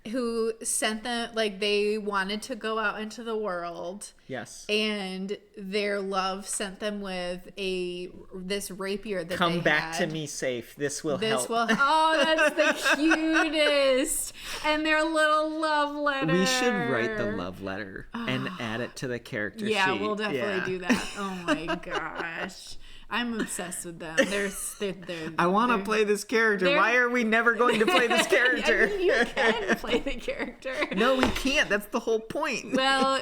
who sent them, like, they wanted to go out into the world. Yes. And their love sent them with this rapier that Come they back had. to me safe. This will help. Oh, that's the cutest. And their little love letter. We should write the love letter and add it to the character sheet. Yeah, we'll definitely do that. Oh my gosh. I'm obsessed with them. I want to play this character. Why are we never going to play this character? I mean, you can play the character. No, we can't. That's the whole point. Well,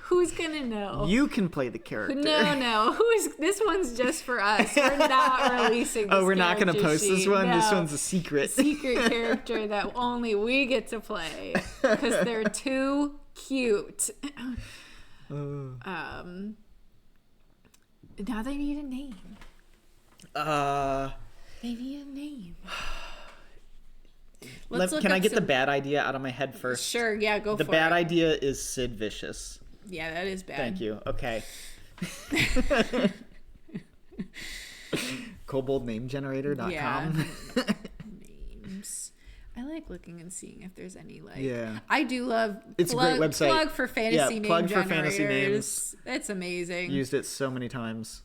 who's gonna know? You can play the character. No. This one's just for us. We're not releasing this. Oh, we're not going to post sheet. this one? No. This one's a secret. Secret character that only we get to play because they're too cute. Now they need a name. They need a name. Can I get the bad idea out of my head first? Sure, yeah, go for it. The bad idea is Sid Vicious. Yeah, that is bad. Thank you. Okay. KoboldNameGenerator.com. Yeah. Names. I like looking and seeing if there's any Yeah. I do love it's a great website. Plug for fantasy name plug generators. for fantasy names. It's amazing. Used it so many times.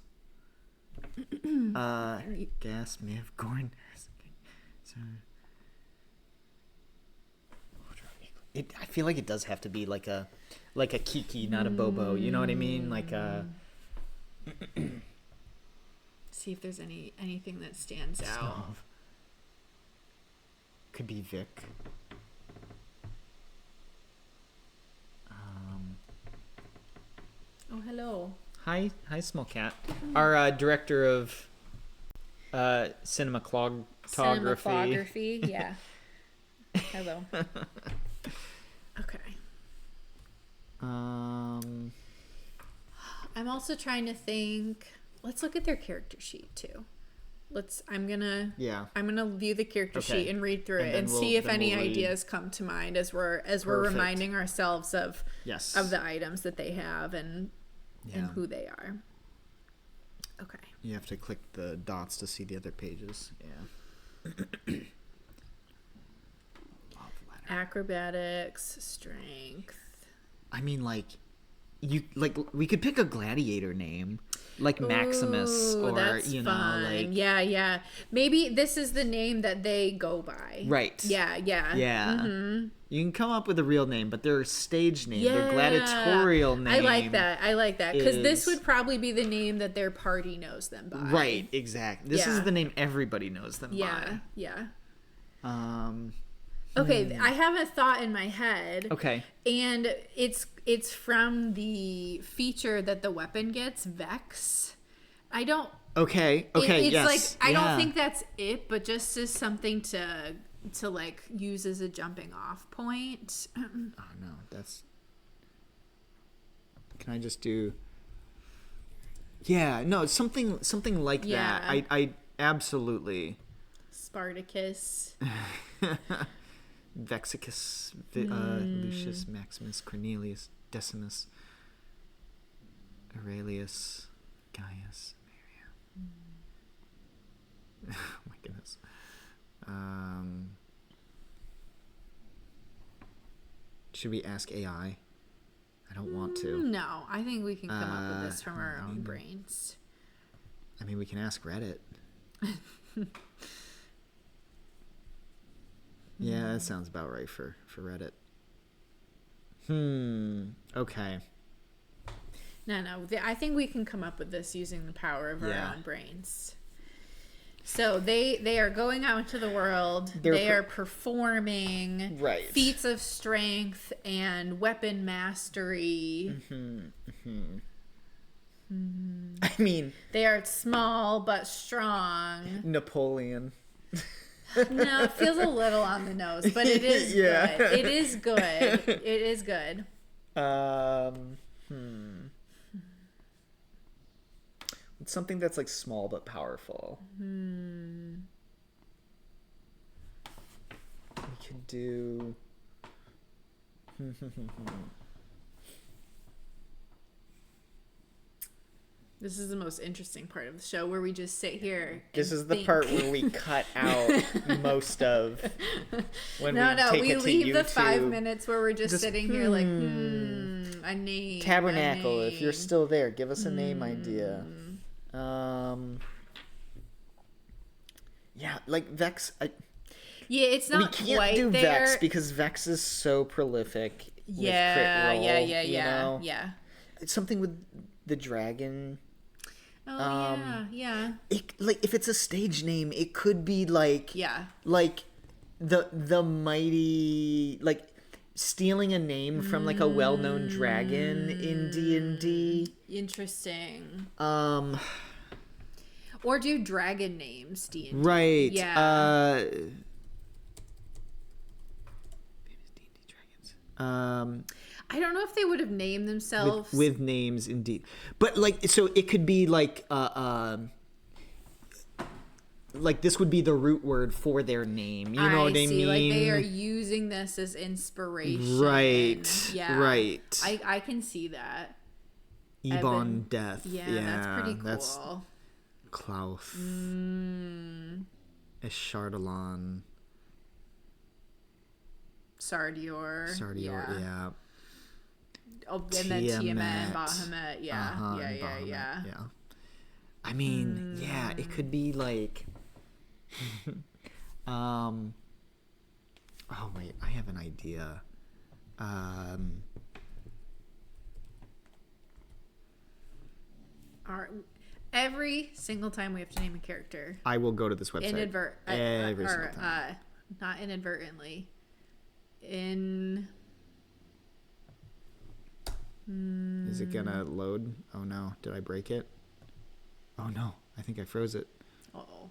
Gas Miv Gorn. I feel like it does have to be like a Kiki, not a Bobo. You know what I mean? Like a. See if there's anything that stands out. Could be Vic. Oh, hello. Hi, small cat. Our director of cinematography. Yeah. Hello. Okay. I'm also trying to think. Let's look at their character sheet too. I'm gonna view the character sheet and read through it and see if any ideas come to mind as we're reminding ourselves of the items that they have and who they are. Okay. You have to click the dots to see the other pages. Yeah. Acrobatics, strength. I mean, we could pick a gladiator name, like Maximus, or that's fun. Yeah. Maybe this is the name that they go by. Right. Yeah. Mm-hmm. You can come up with a real name, but their stage name, their gladiatorial name. I like that because this would probably be the name that their party knows them by. Right. Exactly. This is the name everybody knows them by. Yeah. Okay, I have a thought in my head. Okay. And it's from the feature that the weapon gets, Vex. I don't... Okay, it's yes. like, I don't think that's it, but just as something to like use as a jumping off point. Oh no, that's... Can I just do... Yeah, no, something like that. I absolutely... Spartacus. Vexicus, Lucius, Maximus, Cornelius, Decimus, Aurelius, Gaius, Maria. Oh my goodness. Should we ask AI? I don't want to. No, I think we can come up with this from our own brains. I mean, we can ask Reddit. Yeah, that sounds about right for Reddit. Okay. No. I think we can come up with this using the power of our own brains. So they are going out into the world. They are performing feats of strength and weapon mastery. I mean, they are small but strong. Napoleon. No, it feels a little on the nose, but it is good. It is good. It is good. It's something that's like small but powerful. We could do... This is the most interesting part of the show where we just sit here. This is the think. part where we cut out most of when we leave the 5 minutes where we're just sitting here like, a name. Tabernacle, if you're still there, give us a name idea. Yeah, like Vex. Yeah, it's not we can't quite do there. Vex because Vex is so prolific. Yeah, with crit roll, yeah. It's something with the dragon. Oh yeah. Like if it's a stage name, it could be like the mighty, like stealing a name from like a well-known dragon in D&D. Interesting. Or do dragon names D&D. Right. Yeah. I don't know if they would have named themselves with names, indeed, but like, so it could be like this would be the root word for their name. You know what I mean? Like they are using this as inspiration. Right. Yeah. Right. I can see that. Ebon Death. Yeah, that's pretty cool. That's Klaus. Eshardalon. Sardior. Yeah. Oh, and then Tiamat, Bahamut. Yeah. I mean, yeah, it could be like oh wait, I have an idea. Every single time we have to name a character, I will go to this website. Every single time. Not inadvertently. Is it gonna load? Oh no, did I break it? Oh no, I think I froze it. Uh-oh.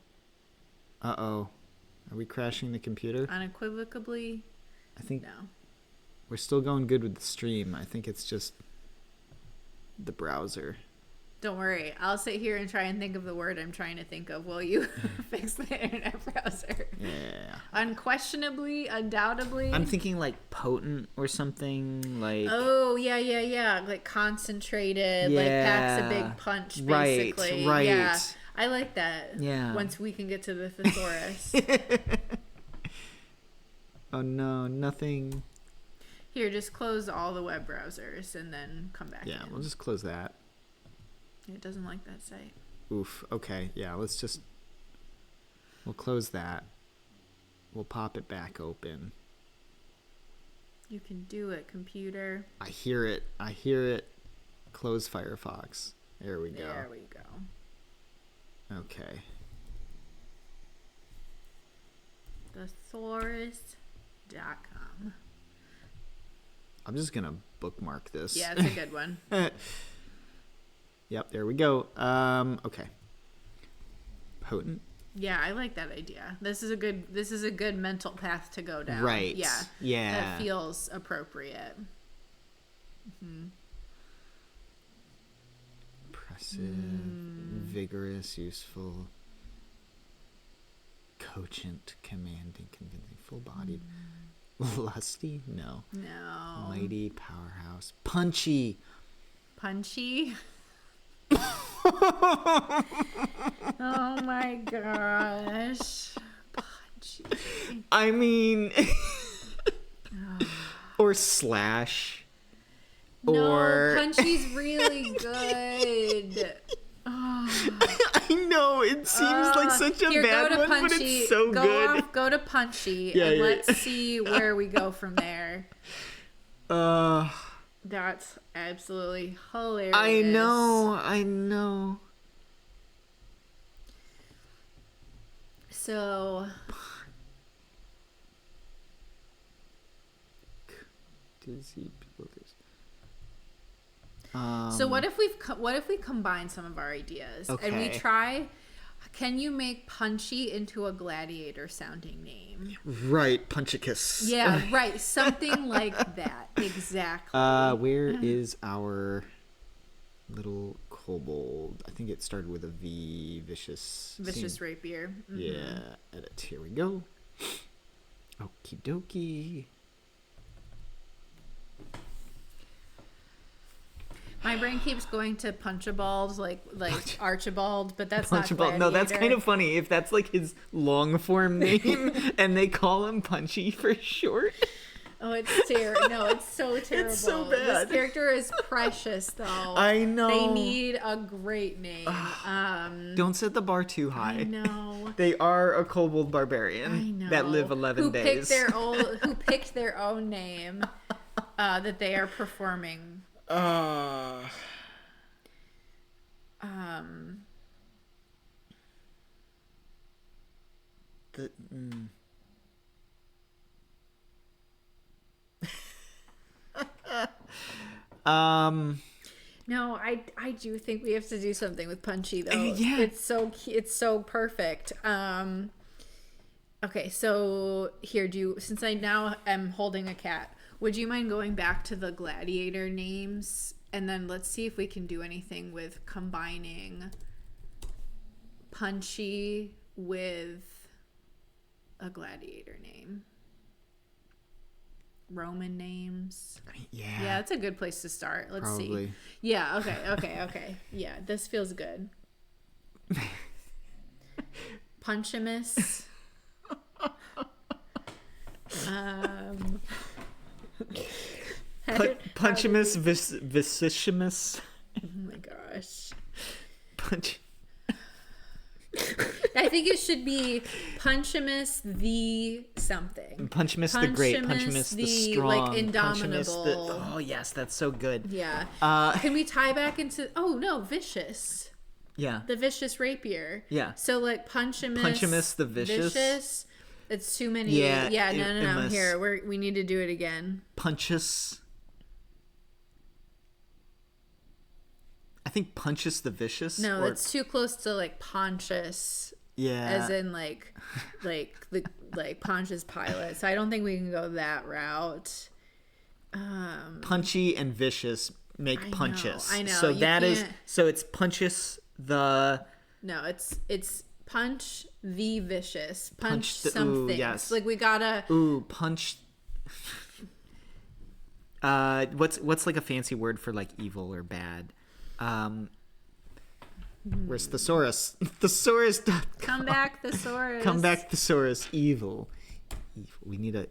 Are we crashing the computer? Unequivocally, I think no. We're still going good with the stream. I think it's just the browser. Don't worry. I'll sit here and try and think of the word I'm trying to think of while you fix the internet browser. Yeah. Unquestionably, undoubtedly. I'm thinking like potent or something like. Oh, yeah. Like concentrated, like packs a big punch, basically. Right. Yeah. I like that. Yeah. Once we can get to the thesaurus. Oh no, nothing. Here, just close all the web browsers and then come back in. Yeah, we'll just close that. It doesn't like that site. Oof. Okay. Yeah, we'll close that. We'll pop it back open. You can do it, computer. I hear it. Close Firefox. There we go. Okay. Thesaurus.com. I'm just gonna bookmark this. Yeah, it's a good one. Yep, there we go. Okay. Potent. Yeah, I like that idea. This is a good mental path to go down. Right. Yeah. Yeah. That feels appropriate. Mm-hmm. Impressive, vigorous, useful, cogent, commanding, convincing, full-bodied, lusty? No. Mighty, powerhouse, punchy. Punchy? Oh my gosh. Punchy. I mean, or slash. No, Punchy's really good. I know, it seems like such a bad one, Punchy. but it's so good. Go to Punchy, and let's see where we go from there. That's absolutely hilarious. I know. So... So what if we combine some of our ideas and we try? Can you make Punchy into a gladiator sounding name? Right, Punchicus. Yeah, right, something like that. Exactly. Where is our little kobold? I think it started with a V. Vicious Rapier. Mm-hmm. Yeah, edit. Here we go. Okie dokie. My brain keeps going to Punchabald, like Archibald, but that's not Punchable. No, that's kind of funny if that's like his long form name and they call him Punchy for short. Oh, it's terrible. No, it's so terrible. It's so bad. This character is precious, though. I know. They need a great name. Don't set the bar too high. I know. They are a Kobold Barbarian. I know. That live 11 days. Who picked their own name that they are performing. No, I do think we have to do something with Punchy though. Yeah. It's so perfect. Okay, so here, since I now am holding a cat, would you mind going back to the gladiator names and then let's see if we can do anything with combining Punchy with a gladiator name. Roman names. Yeah. Yeah, that's a good place to start. Let's Probably. see. Yeah, okay. Yeah, this feels good. Punchimus. Punchimus, Vicious. Oh my gosh. Punch. I think it should be Punchimus the something. Punchimus the Great. Punchimus the Strong. Like indomitable. Oh yes, that's so good. Yeah. Can we tie back into? Oh no, Vicious. Yeah. The Vicious Rapier. Yeah. So like Punchimus. Punchimus the Vicious. It's too many. Yeah. No. Here, we need to do it again. Punchus. I think Punchus the Vicious. No, it's too close to like Pontius. Yeah. As in like Pontius Pilate. So I don't think we can go that route. Punchy and Vicious make Punchus. I know. So it's Punchus the. No, it's Punch the Vicious. Punch the, something. Ooh, yes. Like we gotta. Ooh, punch. What's like a fancy word for like evil or bad? Where's Thesaurus? Thesaurus. Come back, Thesaurus. Come back, Thesaurus. Evil. We need to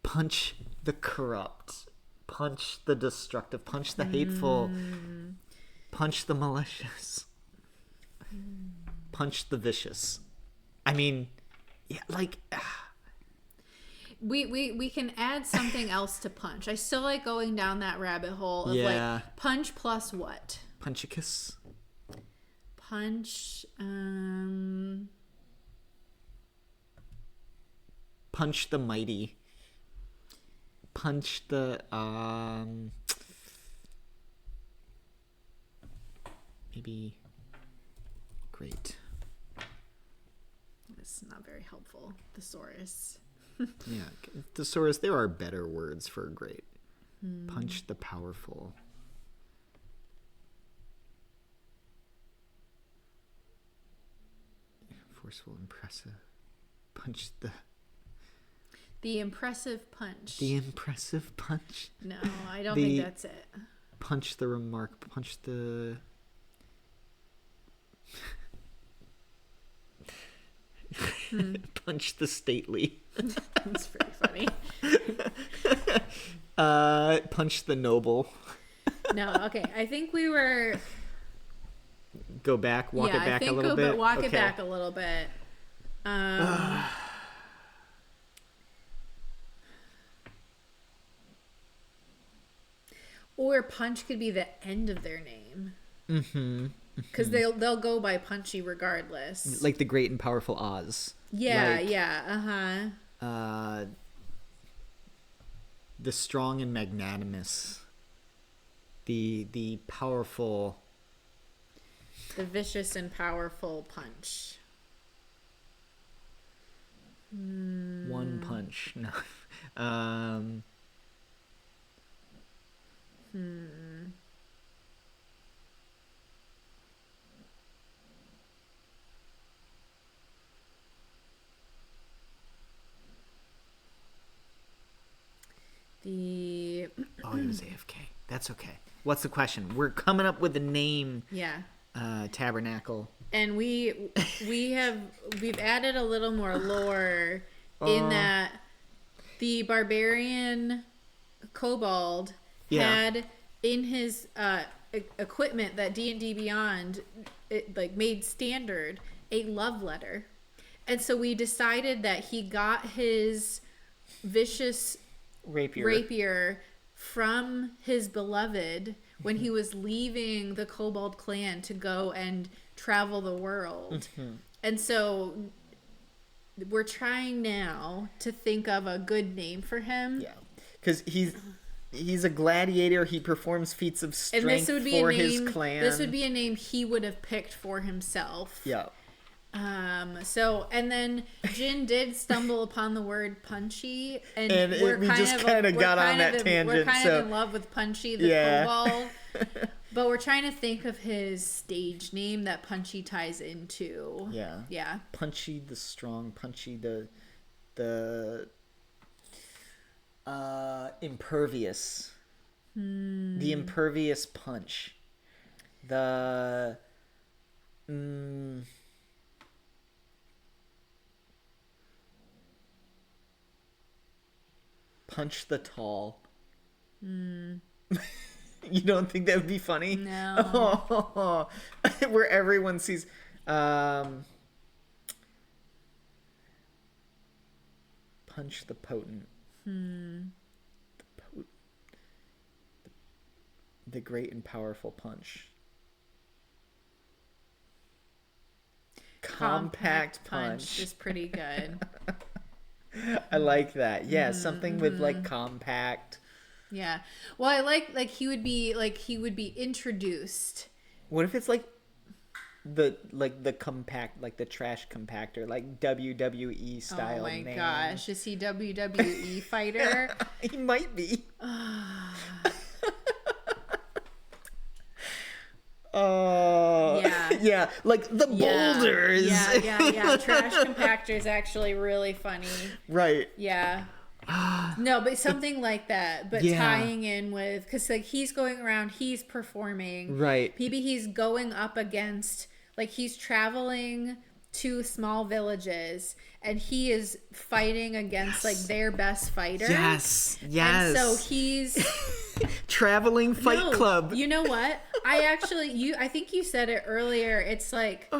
punch the corrupt, punch the destructive, punch the hateful, punch the malicious, punch the vicious. I mean, yeah, like. We can add something else to punch. I still like going down that rabbit hole of like punch plus what? Punchicus. Punch. Punch the mighty. Punch the maybe great. This is not very helpful. Thesaurus. Yeah, Thesaurus. There are better words for great. Punch the powerful. Forceful, impressive. Punch the impressive punch. The impressive punch. No, I don't think that's it. Punch the remark. Punch the. Punch the stately. That's pretty funny. Punch the noble. No, okay. I think we were. Go back, walk it back a little bit. Walk it back a little bit. Or punch could be the end of their name. Mm-hmm. Because they'll go by Punchy regardless. Like the great and powerful Oz. Yeah, the strong and magnanimous. The powerful. The vicious and powerful Punch. One punch. No. The Oh, he was AFK. That's okay. What's the question? We're coming up with a name. Yeah. Tabernacle. And we've added a little more lore in that the barbarian kobold had in his equipment that D&D Beyond made standard a love letter. And so we decided that he got his vicious rapier from his beloved when he was leaving the Kobold clan to go and travel the world. And so we're trying now to think of a good name for him. Yeah, because he's a gladiator. He performs feats of strength for his clan. This would be a name he would have picked for himself. Yeah. And then Jin did stumble upon the word Punchy, and we just kind of got on that tangent. We're kind of in love with Punchy the kobold, but we're trying to think of his stage name that Punchy ties into. Yeah. Punchy the strong, Punchy the impervious, the impervious punch, the Punch the tall. You don't think that would be funny? No. Oh, where everyone sees Punch the potent. The great and powerful punch. Compact punch is pretty good. I like that. Yeah, something with like compact. Yeah. Well, I like he would be introduced. What if it's like the compact, like the trash compactor, like WWE style? Oh my name. gosh, is he WWE fighter? He might be. Yeah, like the boulders. Yeah. Trash compactor is actually really funny. Right. Yeah. No, but something like that, but tying in with, because like he's going around, he's performing. Right. Maybe he's going up against, like he's traveling to small villages and he is fighting against like their best fighter. Yes. And so he's traveling fight club. You know what? I think you said it earlier. It's like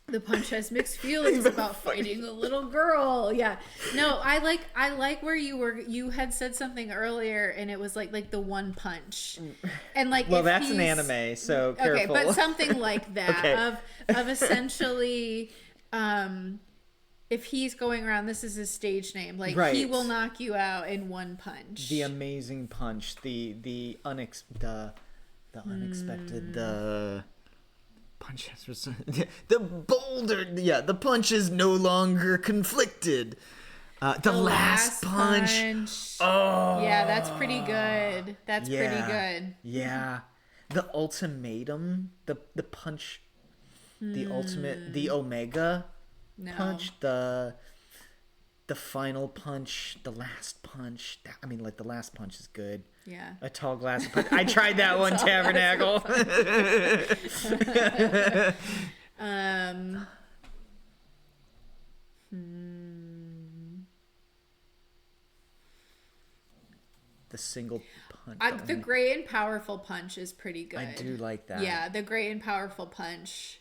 the punch has mixed feelings about fighting a little girl. Yeah. No, I like where you had said something earlier and it was like the one punch. And like, well, that's an anime, so careful. Okay, but something like that of essentially if he's going around, this is his stage name. Like he will knock you out in one punch. The amazing punch, the unexpected, the punch has the boulder. Yeah, the punch is no longer conflicted. The last punch. Oh, yeah, that's pretty good. That's pretty good. Yeah, the ultimatum, the punch, the ultimate, the omega. Punch, the final punch, the last punch. I mean, like the last punch is good. Yeah. A tall glass of punch. I tried that one, Tabernacle. The single punch. The great and powerful punch is pretty good. I do like that. Yeah, the great and powerful punch.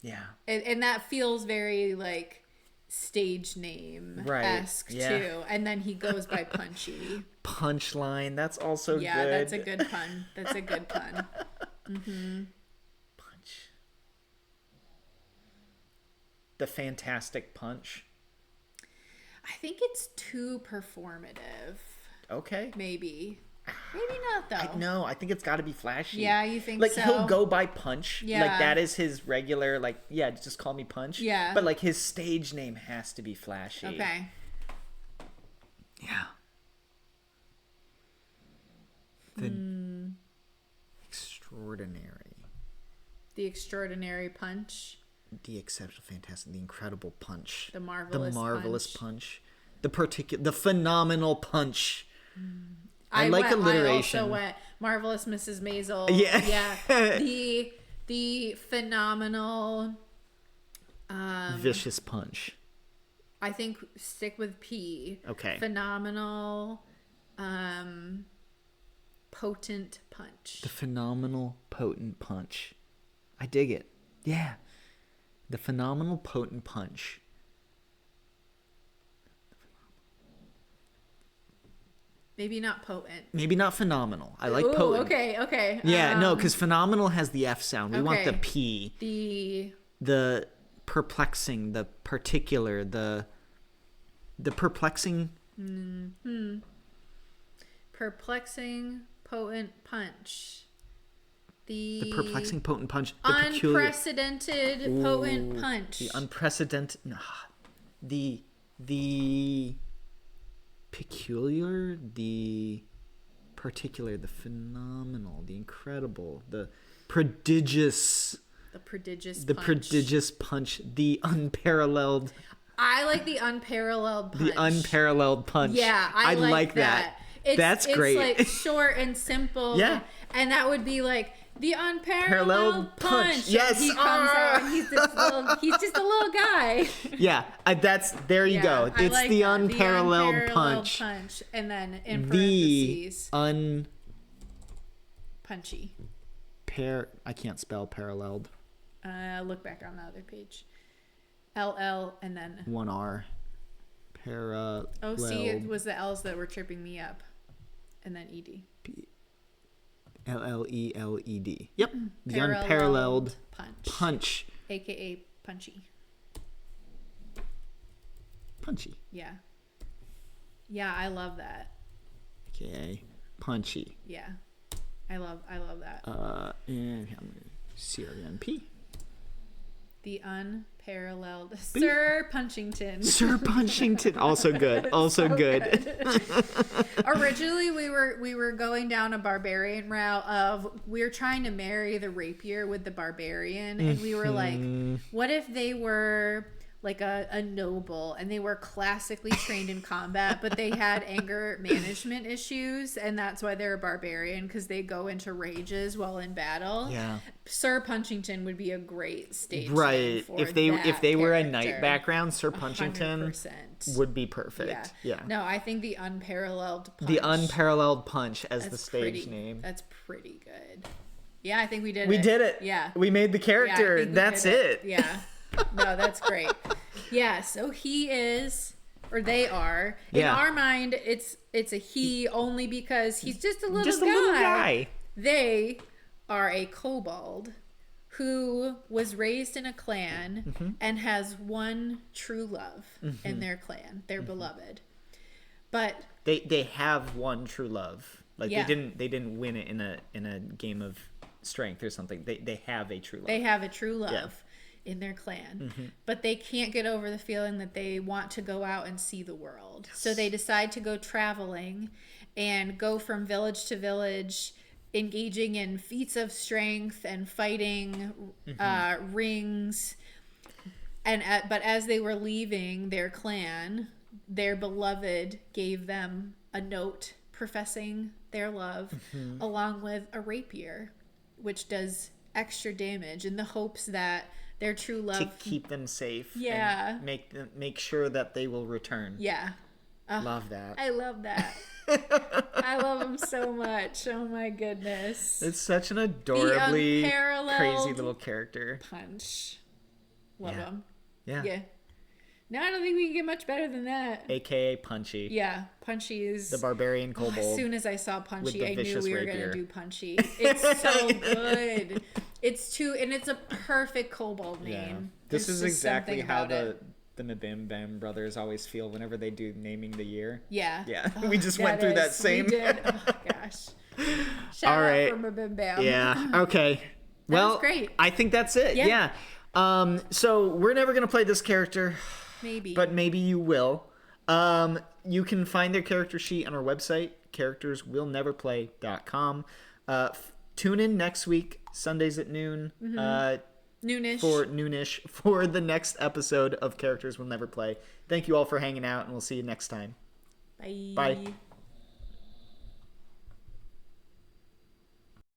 Yeah. And that feels very like stage name-esque too. And then he goes by Punchy. Punchline. That's also good. Yeah, that's a good pun. That's a good pun. Punch. The fantastic punch. I think it's too performative. Okay. Maybe not though. No, I think it's got to be flashy. Yeah, you think like, so? Like he'll go by Punch. Yeah. Like that is his regular. Like just call me Punch. Yeah. But like his stage name has to be flashy. Okay. Yeah. The extraordinary. The extraordinary punch. The exceptional, fantastic, the incredible punch. The marvelous punch. The phenomenal punch. I like alliteration. I also went Marvelous Mrs. Maisel. Yeah. The phenomenal Vicious Punch. I think stick with P. Okay. Phenomenal potent punch. The phenomenal potent punch. I dig it. Yeah. The phenomenal potent punch. Maybe not potent. Maybe not phenomenal. I like potent. Okay. Yeah, no, because phenomenal has the F sound. We want the P. The perplexing, the particular, the perplexing. Perplexing potent punch. The perplexing potent punch. The unprecedented potent punch. The unprecedented. The peculiar, the particular, the phenomenal, the incredible, the prodigious. The prodigious The punch. prodigious punch. The unparalleled. I like the unparalleled punch. The unparalleled punch. Yeah, I like that. That's great. It's like short and simple. Yeah. And that would be like the unparalleled punch. Yes. And he comes out and he's just a little guy. Yeah, there you go. It's like the that. unparalleled punch. And then in parentheses. Punchy. I can't spell paralleled. Look back on the other page. LL and then 1R. Paralleled. Oh, see, it was the L's that were tripping me up. And then ED. LLELED. Yep. The unparalleled punch. AKA Punchy. Punchy. Yeah. Yeah, I love that. AKA Punchy. Yeah. I love that. And CRNP. The unparalleled Sir Punchington. Sir Punchington, also good. Also so good. Originally, we were going down a barbarian route of we're trying to marry the rapier with the barbarian, and we were like, what if they were like a noble and they were classically trained in combat, but they had anger management issues, and that's why they're a barbarian, because they go into rages while in battle. Yeah. Sir Punchington would be a great stage right for if they were a knight background. Sir 100%. Punchington would be perfect. Yeah. No, I think the unparalleled punch. The unparalleled punch as the stage name. That's pretty good. Yeah, I think we did it. We did it. Yeah. We made the character. That's it. Yeah. No, that's great. Yeah, so he is, or they are. In our mind, it's a he only because he's just a little guy. They are a kobold who was raised in a clan and has one true love in their clan, their beloved. But they have one true love. Like they didn't win it in a game of strength or something. They have a true love. They have a true love in their clan. But they can't get over the feeling that they want to go out and see the world. Yes. So they decide to go traveling and go from village to village, engaging in feats of strength and fighting rings. But as they were leaving their clan, their beloved gave them a note professing their love, along with a rapier, which does extra damage, in the hopes that their true love, to keep them safe. Yeah. And make sure that they will return. Yeah. Love that. I love that. I love him so much. Oh my goodness. It's such an adorably crazy little character. Punch. Love him. Yeah. No, I don't think we can get much better than that. AKA Punchy. Yeah, Punchy is... the barbarian kobold. As soon as I saw Punchy, I knew we were going to do Punchy. It's so good. It's a perfect kobold name. Yeah. This is exactly how the Mabim Bam brothers always feel whenever they do naming the year. Yeah. Yeah. We just went through that same... We did. Oh, gosh. Shout out for Mabim Bam. Yeah. Okay. Well, that was great. I think that's it. Yeah. So we're never going to play this character. Maybe. But maybe you will. You can find their character sheet on our website, characterswillneverplay.com. Tune in next week, Sundays at noon. Noonish for the next episode of Characters Will Never Play. Thank you all for hanging out, and we'll see you next time. Bye. Bye.